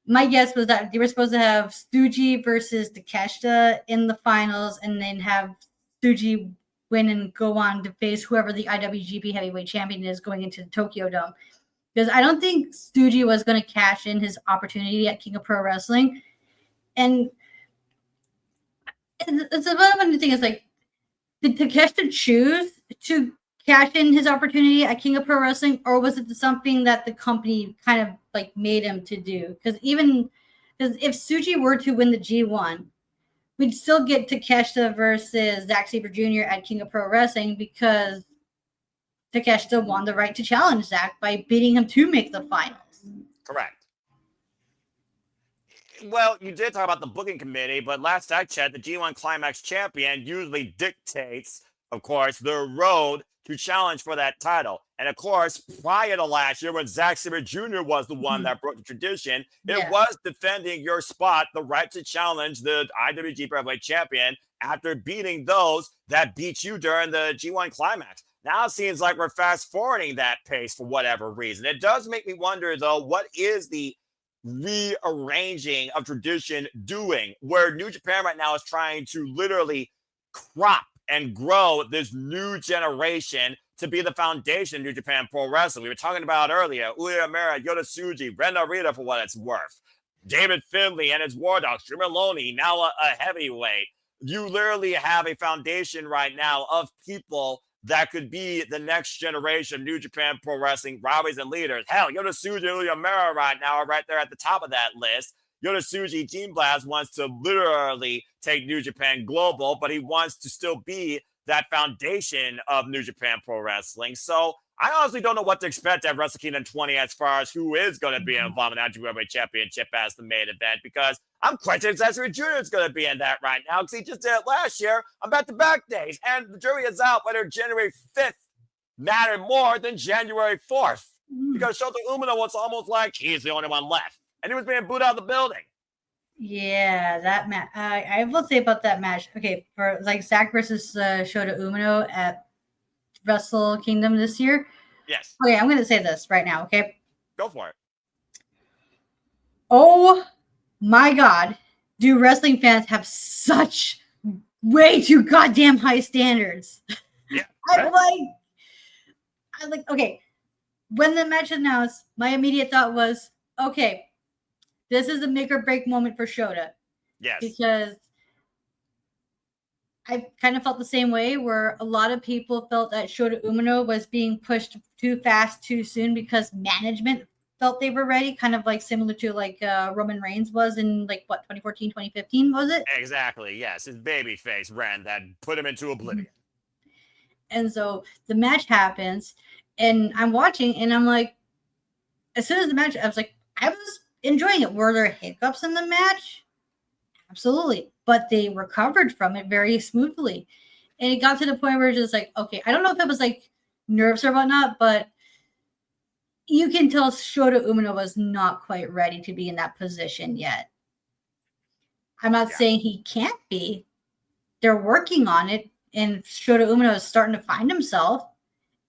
my guess was that they were supposed to have Suji versus Takeshita in the finals, and then have Suji win and go on to face whoever the IWGP Heavyweight Champion is going into the Tokyo Dome. Because I don't think Suji was going to cash in his opportunity at King of Pro Wrestling. And it's a funny thing is like, did Takeshita choose to cash in his opportunity at King of Pro Wrestling, or was it something that the company kind of like made him to do? Because if Suji were to win the G1, we'd still get Takeshita versus Zack Sabre Jr. at King of Pro Wrestling because Takeshita won the right to challenge Zack by beating him to make the finals. Correct. Well, you did talk about the booking committee, but last I checked, the G1 Climax champion usually dictates, of course, the road to challenge for that title. And of course, prior to last year, when Zack Sabre Jr. was the one that broke the tradition, it was defending your spot, the right to challenge the IWGP Heavyweight Champion after beating those that beat you during the G1 Climax. Now it seems like we're fast forwarding that pace for whatever reason. It does make me wonder, though, what is the rearranging of tradition doing, where New Japan right now is trying to literally crop and grow this new generation to be the foundation of New Japan Pro Wrestling. We were talking about earlier, Uemura, Yota Tsuji, Ren Narita for what it's worth, David Finlay and his War Dogs, Jim Maloney, now a heavyweight. You literally have a foundation right now of people that could be the next generation of New Japan Pro Wrestling rivalries and leaders. Hell, Yota Tsuji and Uemura right now are right there at the top of that list. Yota Tsuji, Team Blast, wants to literally take New Japan global, but he wants to still be that foundation of New Japan Pro Wrestling. So I honestly don't know what to expect at Wrestle Kingdom 20 as far as who is going to be involved in the IWGP Heavyweight Championship as the main event, because I'm quite sure Zack Sabre Jr. is going to be in that right now because he just did it last year on back-to-back days, and the jury is out whether January 5th mattered more than January 4th because Shota Umino was almost like he's the only one left, and he was being booed out of the building. Yeah, that match. I will say about that match. Okay, for like Zack versus Shota Umino at Wrestle Kingdom this year. Yes. Okay, I'm going to say this right now. Okay. Go for it. Oh my God, do wrestling fans have such way too goddamn high standards? Yeah. I'm like, okay. When the match announced, my immediate thought was, okay, this is a make or break moment for Shota. Yes. Because I kind of felt the same way, where a lot of people felt that Shota Umino was being pushed too fast, too soon, because management felt they were ready, kind of like similar to like Roman Reigns was in like what, 2014, 2015, was it? Exactly, yes. His babyface brand that put him into oblivion. And so the match happens, and I'm watching, and I'm like, as soon as the match, I was like, I was enjoying it. Were there hiccups in the match? Absolutely. But they recovered from it very smoothly. And it got to the point where it's just like, okay, I don't know if it was like nerves or whatnot, but you can tell Shota Umino was not quite ready to be in that position yet. I'm not saying he can't be. They're working on it, and Shota Umino is starting to find himself.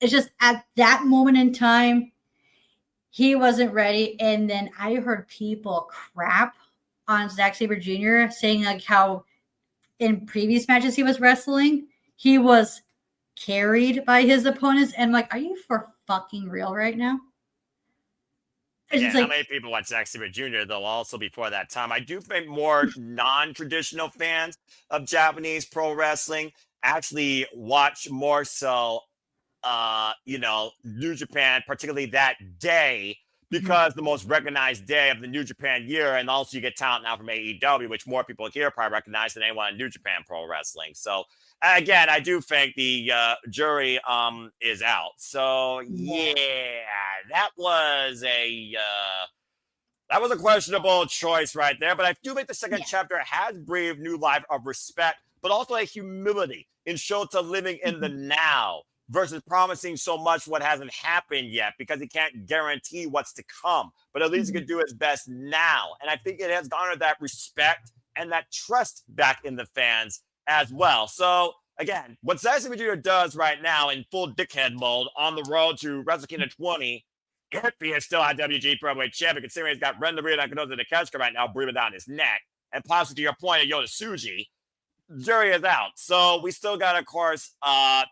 It's just at that moment in time, he wasn't ready. And then I heard people crap on Zack Sabre Jr. saying like how in previous matches he was wrestling, he was carried by his opponents. And I'm like, are you for fucking real right now? Yeah, how many people watch Zack Sabre Jr. though also before that time? I do think more non-traditional fans of Japanese pro wrestling actually watch more so New Japan, particularly that day, because the most recognized day of the New Japan year, and also you get talent now from AEW, which more people here probably recognize than anyone in New Japan Pro Wrestling. So again, I do think the jury is out. So yeah, that was a questionable choice right there. But I do think the second chapter has breathed new life of respect, but also a humility in Shota living in the now. versus promising so much what hasn't happened yet because he can't guarantee what's to come. But at least he can do his best now. And I think it has garnered that respect and that trust back in the fans as well. So again, what Zack Jr. does right now in full dickhead mode on the road to Wrestle Kingdom 20, if he is still IWG Pro Champion, considering he's got Ren Narita and Kenoza Takeshita right now breathing down his neck, and possibly to your point of Yota Tsuji, jury is out. So we still got, of course,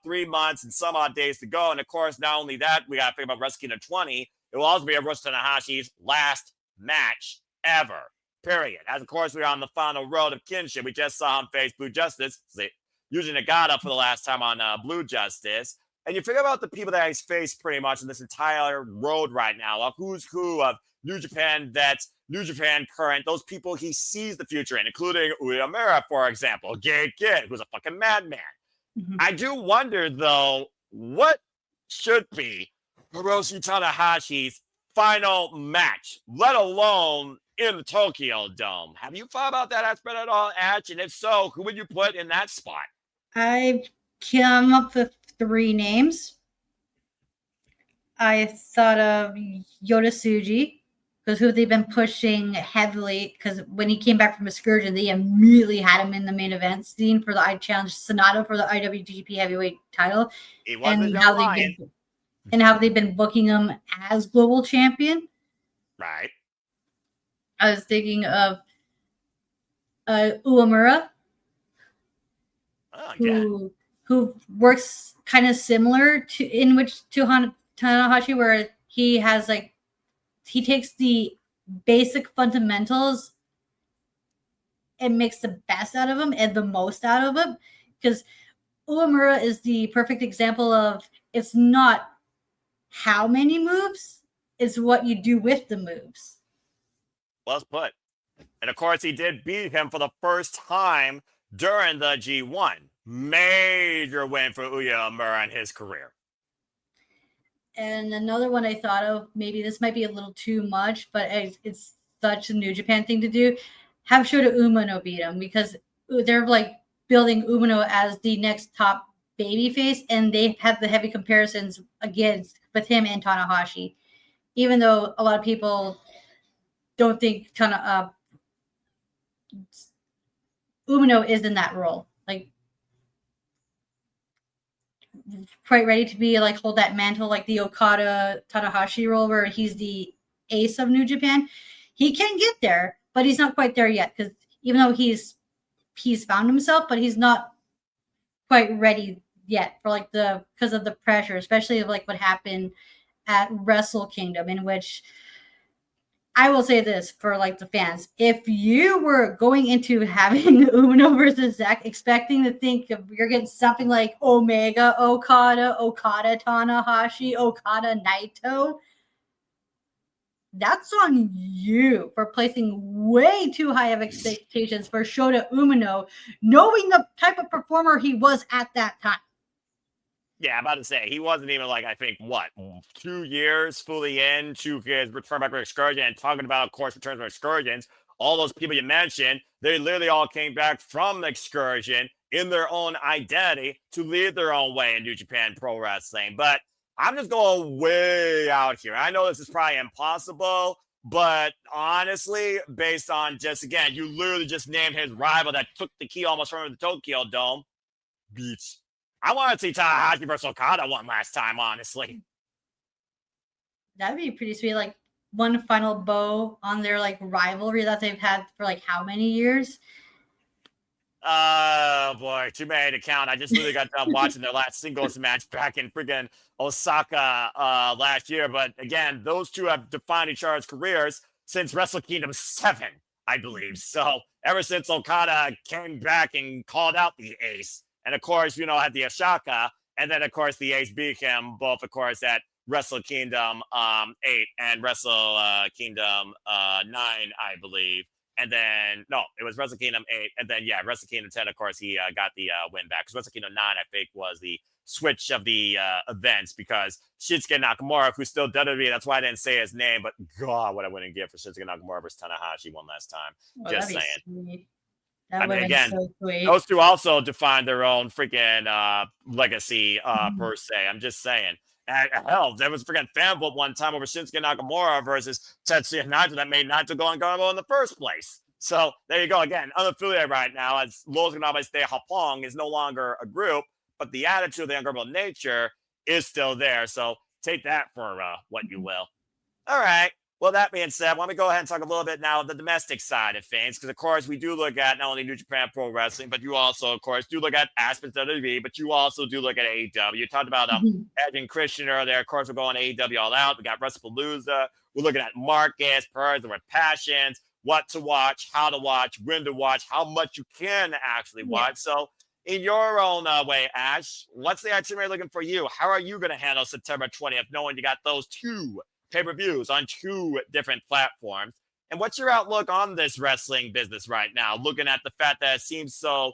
3 months and some odd days to go. And of course, not only that, we got to think about Wrestle Kingdom 20. It will also be Hiroshi Tanahashi's last match ever. Period. As of course, we're on the final road of kinship. We just saw him face Blue Justice, Yuji Nagata for the last time on Blue Justice. And you figure about the people that he's faced pretty much in this entire road right now, like who's who of New Japan vets, New Japan current, those people he sees the future in, including Uemura, for example, Gay Kid, who's a fucking madman. I do wonder, though, what should be Hiroshi Tanahashi's final match, let alone in the Tokyo Dome. Have you thought about that aspect at all, Ash? And if so, who would you put in that spot? I've come up with 3 names. I thought of Yota Tsuji, because who they've been pushing heavily, because when he came back from Excursion, they immediately had him in the main event scene for the I Challenge Sonata for the IWGP Heavyweight title. And how they've been booking him as global champion. Right. I was thinking of Uemura, who works kind of similar to Tanahashi, where he has he takes the basic fundamentals and makes the best out of them and the most out of them. Because Uemura is the perfect example of it's not how many moves, it's what you do with the moves. Well put. And of course, he did beat him for the first time during the G1. Major win for Uemura in his career. And another one I thought of, maybe this might be a little too much, but it's such a New Japan thing to do. Have Shota Umino beat him, because they're building Umino as the next top babyface, and they have the heavy comparisons against with him and Tanahashi. Even though a lot of people don't think Umino is in that role, quite ready to be hold that mantle, like the Okada Tanahashi role, where he's the ace of New Japan. He can get there, but he's not quite there yet, because even though he's found himself, but he's not quite ready yet for because of the pressure, especially of what happened at Wrestle Kingdom, in which I will say this for the fans: if you were going into having Umino versus Zack expecting to think you're getting something like Omega Okada, Okada Tanahashi, Okada Naito, that's on you for placing way too high of expectations for Shota Umino, knowing the type of performer he was at that time. Yeah, I'm about to say, he wasn't even I think, 2 years fully into his return back from Excursion, and talking about, of course, returns from Excursions. All those people you mentioned, they literally all came back from Excursion in their own identity to lead their own way in New Japan Pro Wrestling. But I'm just going way out here. I know this is probably impossible, but honestly, based on again, you literally just named his rival that took the key almost from the Tokyo Dome. Beach. I want to see Tanahashi versus Okada one last time, honestly. That'd be pretty sweet. One final bow on their rivalry that they've had for how many years? Oh boy, too many to count. I just really got done watching their last singles match back in friggin' Osaka last year. But again, those two have defined each other's careers since Wrestle Kingdom 7, I believe. So ever since Okada came back and called out the ace. And of course, had the Ashaka, and then of course the ace beat him both, of course, at Wrestle Kingdom 8 and Wrestle Kingdom 9, I believe. And then it was Wrestle Kingdom 8, and then Wrestle Kingdom 10. Of course, he got the win back, because Wrestle Kingdom 9, I think, was the switch of the events, because Shinsuke Nakamura, who's still WWE, that's why I didn't say his name, but God, what I wouldn't give for Shinsuke Nakamura versus Tanahashi one last time. Just saying. Sweet. That I would mean, have been again, so sweet. those two also define their own freaking legacy Mhm. per se. I'm just saying. And hell, there was a freaking fan vote one time over Shinsuke Nakamura versus Tetsuya Naito that made Naito go unguardable in the first place. So there you go. Again, unaffiliated right now, as Los Ganabas de Hapong is no longer a group, but the attitude of the unguardable nature is still there. So take that for what you Mhm. will. All right. Well, that being said, why don't we go ahead and talk a little bit now of the domestic side of things? Because, of course, we do look at not only New Japan Pro Wrestling, but you also, of course, do look at aspects of WWE, but you also do look at AEW. You talked about Mhm. Edge and Christian earlier. Of course, we're going AEW All Out. We got WrestlePalooza. We're looking at Marcus, Purrs, with Passions, what to watch, how to watch, when to watch, how much you can actually Yeah. watch. So, in your own way, Ash, what's the itinerary looking for you? How are you going to handle September 20th, knowing you got those two pay-per-views on two different platforms? And what's your outlook on this wrestling business right now? Looking at the fact that it seems so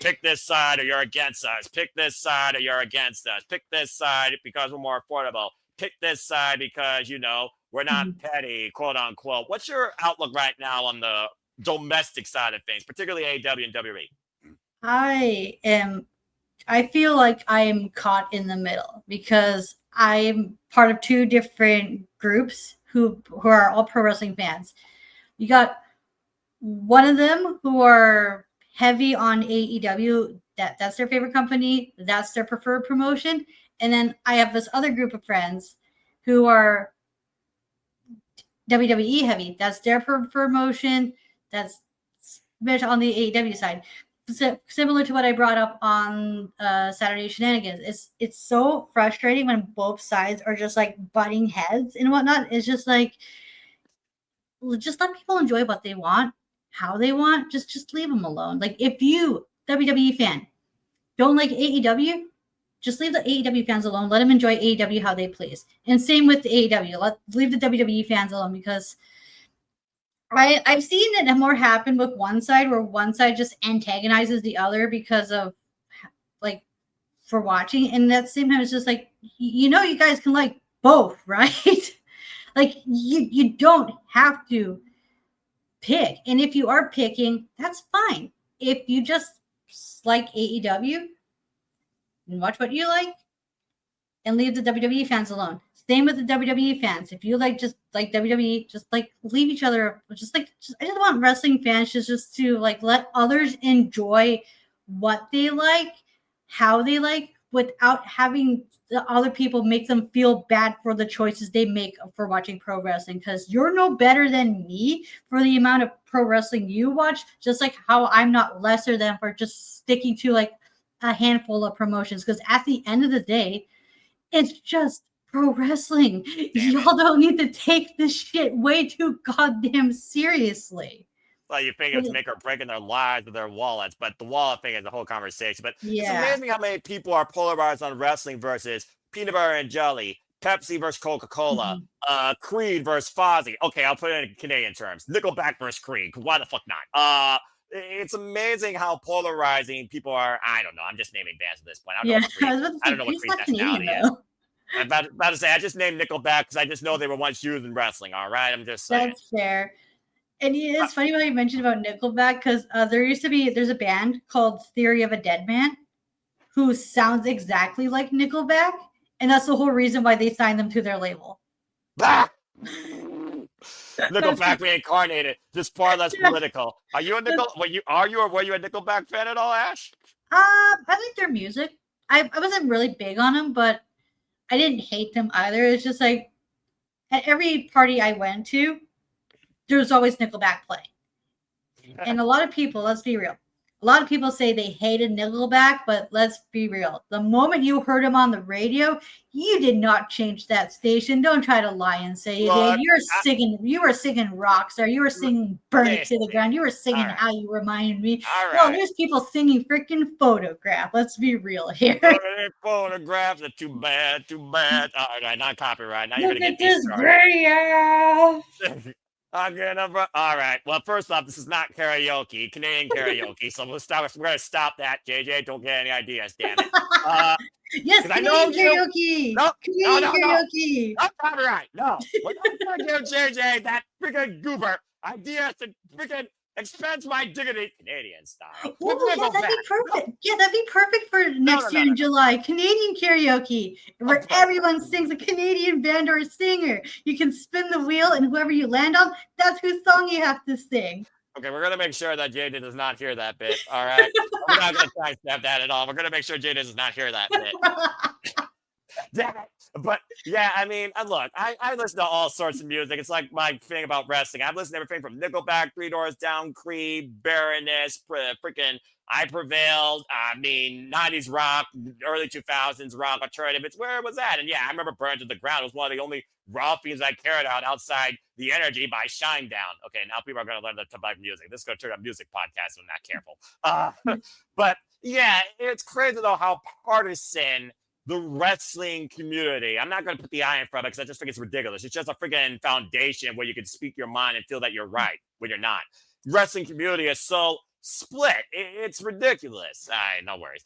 pick this side or you're against us, pick this side or you're against us, pick this side because we're more affordable, pick this side because, we're not Mhm. petty, quote unquote. What's your outlook right now on the domestic side of things, particularly AEW and WWE? I am I feel like I am caught in the middle because I'm part of two different groups who are all pro wrestling fans. You got one of them who are heavy on AEW, that's their favorite company, that's their preferred promotion. And then I have this other group of friends who are WWE heavy. That's their promotion. That's on the AEW side. So, similar to what I brought up on Saturday Shenanigans. It's so frustrating when both sides are just like butting heads and whatnot. It's just like just let people enjoy what they want, how they want. Just leave them alone. Like if you WWE fan don't like AEW, just leave the AEW fans alone. Let them enjoy AEW how they please. And same with the AEW. Leave the WWE fans alone because I've seen it more happen with one side where one side just antagonizes the other because of like for watching, and at the same time it's just like you guys can like both, right? Like you don't have to pick, and if you are picking, that's fine. If you just like AEW and watch what you like, and leave the WWE fans alone. Same with the WWE fans. If you just like WWE, just like leave each other. I just want wrestling fans just to like let others enjoy what they like, how they like, without having the other people make them feel bad for the choices they make for watching pro wrestling. Because you're no better than me for the amount of pro wrestling you watch. Just like how I'm not lesser than for just sticking to like a handful of promotions. Because at the end of the day, it's just pro wrestling. Damn it. Y'all don't need to take this shit way too goddamn seriously. Well, you figure it's make or break in their lives or their wallets, but the wallet thing is a whole conversation. But it's Yeah. amazing how many people are polarized on wrestling versus peanut butter and jelly, Pepsi versus Coca-Cola, Mhm. Creed versus Fozzy. Okay, I'll put it in Canadian terms. Nickelback versus Creed. Why the fuck not? It's amazing how polarizing people are. I don't know. I'm just naming bands at this point. Yeah. I was about to I say, don't know what Creed's Creed's not Canadian nationality is. though. I'm about to say I just named Nickelback because I just know they were once used in wrestling. All right, I'm just saying. That's fair. And it's funny how you mentioned about Nickelback because there's a band called Theory of a Dead Man who sounds exactly like Nickelback, and that's the whole reason why they signed them to their label. Ah! That's Nickelback reincarnated, just far less yeah. political. Are you a Nickel? Were you a Nickelback fan at all, Ash? I like their music. I wasn't really big on them, but I didn't hate them either. It's just like at every party I went to, there was always Nickelback playing. And a lot of people, let's be real, a lot of people say they hated Nickelback, but let's be real. The moment you heard him on the radio, you did not change that station. Don't try to lie and say you did. Look, You were singing Rockstar. You were singing Burn It to the listen. Ground. You were singing All right, How You Reminded Me. all No, right. there's people singing freaking Photograph. Let's be real here. Photographs are too bad, too bad. All right, not copyright. Now you're Look gonna at get me this started. video. All right. Well, first off, this is not karaoke, Canadian karaoke. So we'll stop. We're gonna stop that, JJ. Don't get any ideas, damn it. Uh, Yes, because I know Canadian you. karaoke. No, no, Canadian no, no. karaoke. Not copyright. No. We're not gonna give JJ that freaking goober ideas to freaking Expense my dignity, Canadian style. Well, yeah, that'd be perfect. Yeah, that'd be perfect for next year in July. Canadian karaoke, where everyone sings a Canadian band or a singer. You can spin the wheel, and whoever you land on, that's whose song you have to sing. Okay, we're gonna make sure that Jada does not hear that bit. All right, we're not gonna sidestep that at all. We're gonna make sure Jada does not hear that bit. Damn it. But yeah, I mean, look, I listen to all sorts of music. It's like my thing about wrestling. I've listened to everything from Nickelback, Three Doors Down, Creed, Baroness, freaking I Prevailed. I mean, 90s rock, early 2000s rock, alternative. It's where it was at. And yeah, I remember Burned to the Ground. It was one of the only raw themes I cared about outside The Energy by Shinedown. Okay, now people are going to learn to like music. This is going to turn a music podcast if I'm not careful. But yeah, it's crazy though how partisan the wrestling community. I'm not going to put the I in front of it because I just think it's ridiculous. It's just a freaking foundation where you can speak your mind and feel that you're right when you're not. Wrestling community is so split. It's ridiculous. No worries.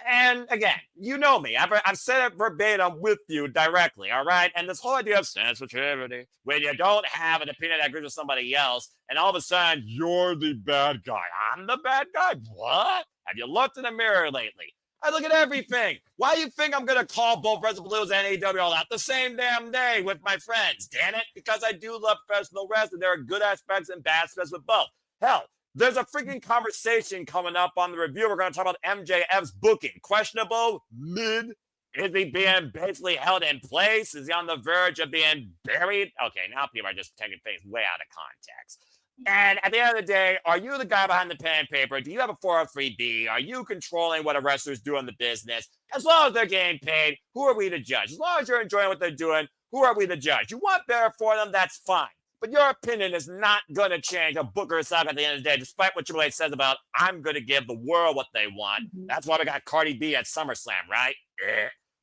And again, you know me. I've said it verbatim with you directly, all right? And this whole idea of sensitivity, when you don't have an opinion that agrees with somebody else, and all of a sudden, you're the bad guy. I'm the bad guy? What? Have you looked in the mirror lately? I look at everything. Why do you think I'm going to call both Wrestle Blues and AEW all out the same damn day with my friends? Damn it. Because I do love professional wrestling. There are good aspects and bad aspects with both. Hell, there's a freaking conversation coming up on the review. We're going to talk about MJF's booking. Questionable, mid. Is he being basically held in place? Is he on the verge of being buried? Okay, now people are just taking things way out of context. And at the end of the day, are you the guy behind the pen and paper? Do you have a 403B? Are you controlling what a wrestler's doing in the business? As long as they're getting paid, who are we to judge? As long as you're enjoying what they're doing, who are we to judge? You want better for them, that's fine. But your opinion is not going to change a booker suck at the end of the day, despite what Triple H says about, I'm going to give the world what they want. That's why we got Cardi B at SummerSlam, right?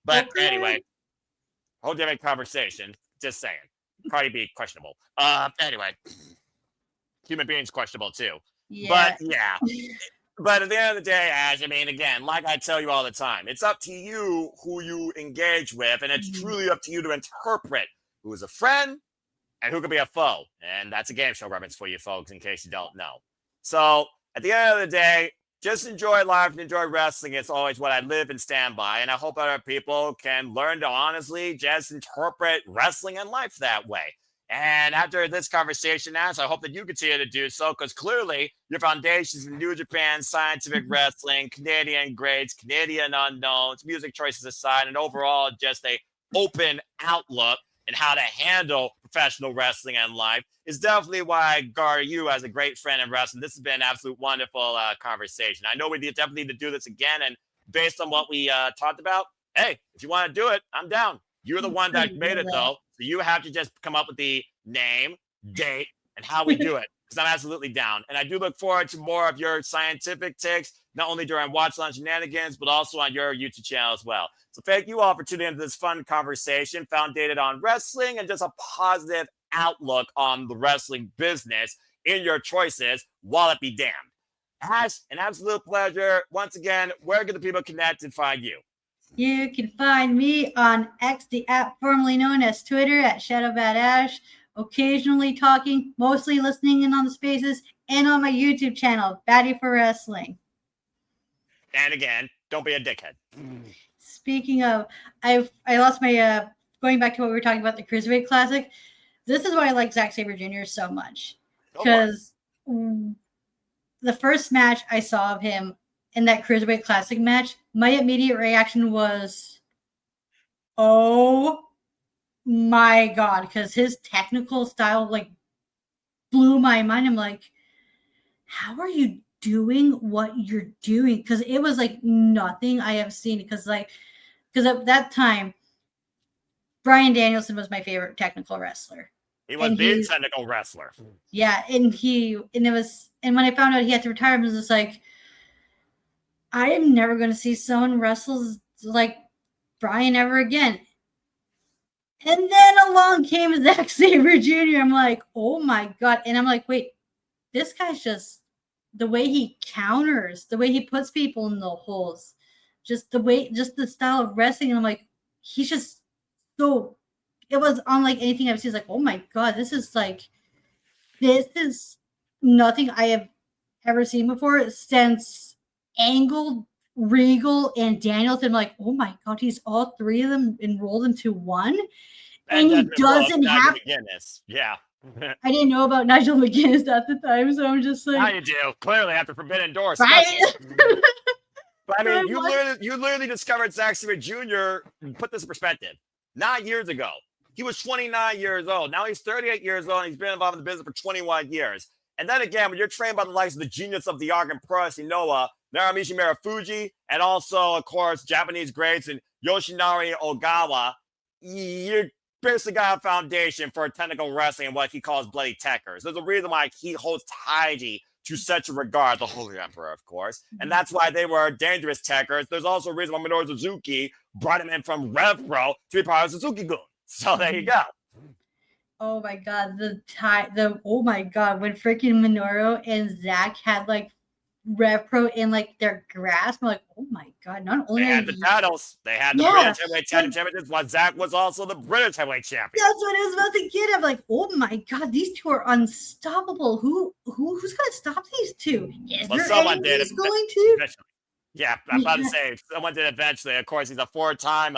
But anyway, whole different conversation. Just saying. Cardi B, questionable. Anyway. Human beings questionable too. Yeah. But yeah. But at the end of the day, Ash, I mean, again, like I tell you all the time, it's up to you who you engage with, and it's truly up to you to interpret who is a friend and who could be a foe. And that's a game show reference for you folks, in case you don't know. So at the end of the day, just enjoy life and enjoy wrestling. It's always what I live and stand by. And I hope other people can learn to honestly just interpret wrestling and life that way. And after this conversation, Ash, I hope that you continue to do so, because clearly your foundations in New Japan, scientific wrestling, Canadian greats, Canadian unknowns, music choices aside, and overall just a open outlook and how to handle professional wrestling and life is definitely why I regard you as a great friend in wrestling. This has been an absolute wonderful conversation. I know we definitely need to do this again, and based on what we talked about, hey, if you want to do it, I'm down. You're the one that made it, though. So you have to just come up with the name, date, and how we do it, because I'm absolutely down. And I do look forward to more of your scientific takes, not only during Watch Lunch Shenanigans, but also on your YouTube channel as well. So thank you all for tuning into this fun conversation founded on wrestling and just a positive outlook on the wrestling business in your choices, while it be damned. Ash, an absolute pleasure. Once again, where can the people connect and find you? You can find me on X, the app formerly known as Twitter, at ShadowBadAsh, occasionally talking, mostly listening in on the spaces, and on my YouTube channel, Batty for Wrestling. And again, don't be a dickhead. Speaking of, I lost my, going back to what we were talking about, the Cruiserweight Classic, this is why I like Zack Sabre Jr. so much. Because the first match I saw of him in that Cruiserweight Classic match, my immediate reaction was, oh my God, because his technical style like blew my mind. I'm like, how are you doing what you're doing? Because it was like nothing I have seen. Because at that time, Bryan Danielson was my favorite technical wrestler. He was the technical wrestler. Yeah, and when I found out he had to retire, I was just like, I am never going to see someone wrestle like Bryan ever again. And then along came Zack Sabre Jr. I'm like, oh my God. And I'm like, wait, this guy's just, the way he counters, the way he puts people in the holes, just the style of wrestling. And I'm like, he's just so, it was unlike anything I've seen. It's like, oh my God, this is nothing I have ever seen before since Angle, Regal, and Danielson. Like, oh my god, he's all three of them enrolled into one, and he Benjamin Brooks, doesn't Nigel have. McGuinness. Yeah. I didn't know about Nigel McGuinness at the time, so I'm just Now like, you do. Clearly, after Forbidden Door, right. especially. But I mean, I'm like, you literally discovered Zack Sabre Jr. Put this in perspective. 9 years ago, he was 29 years old. Now he's 38 years old, and he's been involved in the business for 21 years. And then again, when you're trained by the likes of the genius of the art and pro wrestling Noah, Naramichi Marufuji, and also, of course, Japanese greats and Yoshinari Ogawa, you basically got a foundation for technical wrestling and what he calls bloody techers. There's a reason why he holds Taiji to such a regard, the Holy Emperor, of course. And that's why they were dangerous techers. There's also a reason why Minoru Suzuki brought him in from Rev Pro to be part of Suzuki-gun. So there you go. oh my god, oh my god, when freaking Minoru and Zach had like Rev Pro in like their grasp, I'm like, oh my god, not only They had the titles. They had the British Heavyweight Championships, while Zach was also the British Heavyweight Champion. That's what I was about to get. I'm like, oh my god, these two are unstoppable. Who's gonna stop these two? Is Well, there someone did anybody's going to? eventually. Yeah, I'm about to say someone did eventually. Of course, he's a 4-time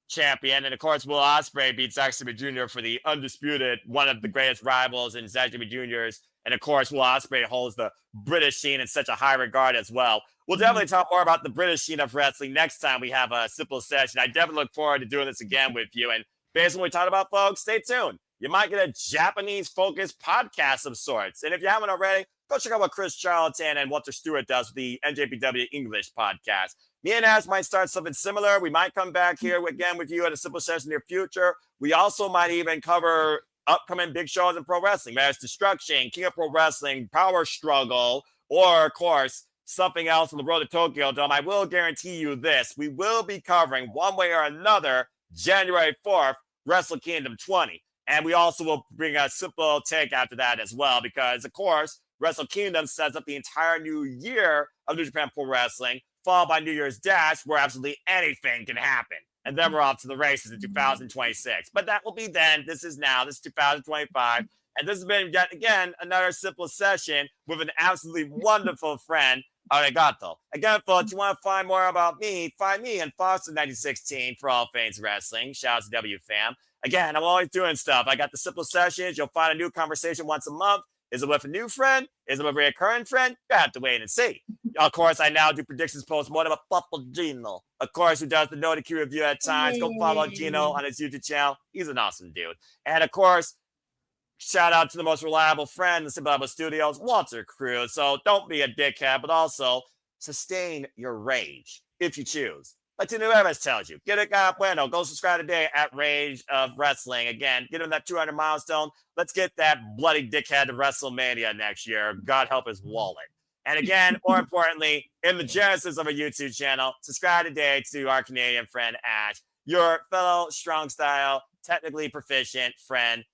champion, and of course, Will Ospreay beat Zack Sabre Jr. for the undisputed one of the greatest rivals in Zack Sabre Jr.'s. And of course, Will Ospreay holds the British scene in such a high regard as well. We'll definitely talk more about the British scene of wrestling next time we have a simple session. I definitely look forward to doing this again with you. And based on what we talked about, folks, stay tuned. You might get a Japanese-focused podcast of sorts. And if you haven't already, go check out what Chris Charlton and Walter Stewart does with the NJPW English podcast. Me and Ash might start something similar. We might come back here again with you at a simple session in the near future. We also might even cover upcoming big shows in pro wrestling, whether it's Destruction, King of Pro Wrestling, Power Struggle, or, of course, something else on the road to Tokyo Dome. I will guarantee you this. We will be covering one way or another January 4th, Wrestle Kingdom 20. And we also will bring a simple take after that as well, because, of course, Wrestle Kingdom sets up the entire new year of New Japan Pro Wrestling, followed by New Year's Dash, where absolutely anything can happen. And then we're off to the races in 2026. But that will be then. This is now. This is 2025. And this has been, yet again, another simple session with an absolutely wonderful friend, Arigato. Again, folks, you want to find more about me, find me in Foster 1916 for all things wrestling. Shout out to WFAM. Again, I'm always doing stuff. I got the simple sessions. You'll find a new conversation once a month. Is it with a new friend? Is it with a recurring friend? You have to wait and see. Of course, I now do predictions post-mortem of Papa Gino. Of course, who does the Noti Q review at times. Go follow Gino on his YouTube channel. He's an awesome dude. And of course, shout out to the most reliable friend in the Simple Bible Studios, Walter Cruz. So don't be a dickhead, but also sustain your rage if you choose. Like Tino Evans tells you, get it, God bueno. Go subscribe today at Rage of Wrestling. Again, get him that 200 milestone. Let's get that bloody dickhead to WrestleMania next year. God help his wallet. And again, more importantly, in the genesis of a YouTube channel, subscribe today to our Canadian friend Ash, your fellow strong style, technically proficient friend.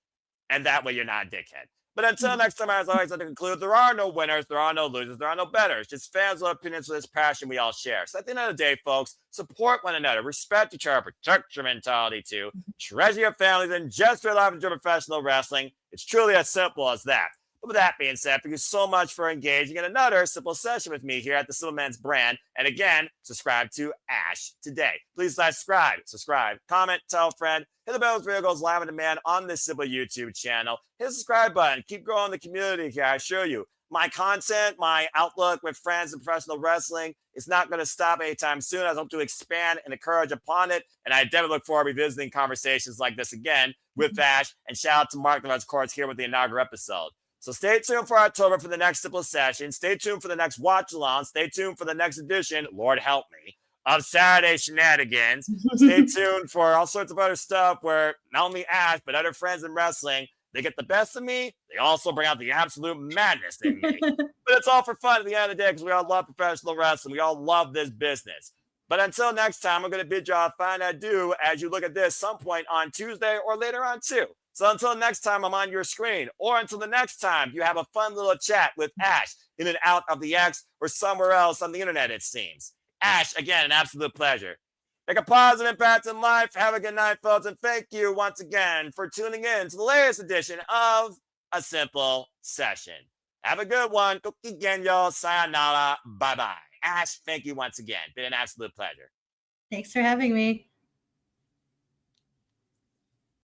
And that way you're not a dickhead. But until next time, as always, to conclude, there are no winners, there are no losers, there are no betters. Just fans with opinions for this passion we all share. So at the end of the day, folks, support one another, respect each other, protect your mentality too, treasure your families, and just your life into professional wrestling. It's truly as simple as that. But with that being said, thank you so much for engaging in another simple session with me here at the Simple Man's brand. And again, subscribe to Ash today. Please subscribe, comment, tell a friend, hit the bell as video goes live on demand on this simple YouTube channel. Hit the subscribe button. Keep growing the community here. I assure you, my content, my outlook with friends in professional wrestling is not going to stop anytime soon. I hope to expand and encourage upon it. And I definitely look forward to revisiting conversations like this again with Ash. And shout out to Mark of course, here with the inaugural episode. So stay tuned for October for the next simple session. Stay tuned for the next watch along. Stay tuned for the next edition, Lord help me, of Saturday Shenanigans. Stay tuned for all sorts of other stuff where not only Ash, but other friends in wrestling, they get the best of me. They also bring out the absolute madness in me. But it's all for fun at the end of the day because we all love professional wrestling. We all love this business. But until next time, I'm going to bid y'all a fine adieu as you look at this some point on Tuesday or later on too. So until next time I'm on your screen, or until the next time you have a fun little chat with Ash in and out of the X or somewhere else on the internet, it seems. Ash, again, an absolute pleasure. Make a positive impact in life. Have a good night, folks, and thank you once again for tuning in to the latest edition of A Simple Session. Have a good one. Gokigenyo, sayonara, bye bye. Ash, thank you once again. Been an absolute pleasure. Thanks for having me.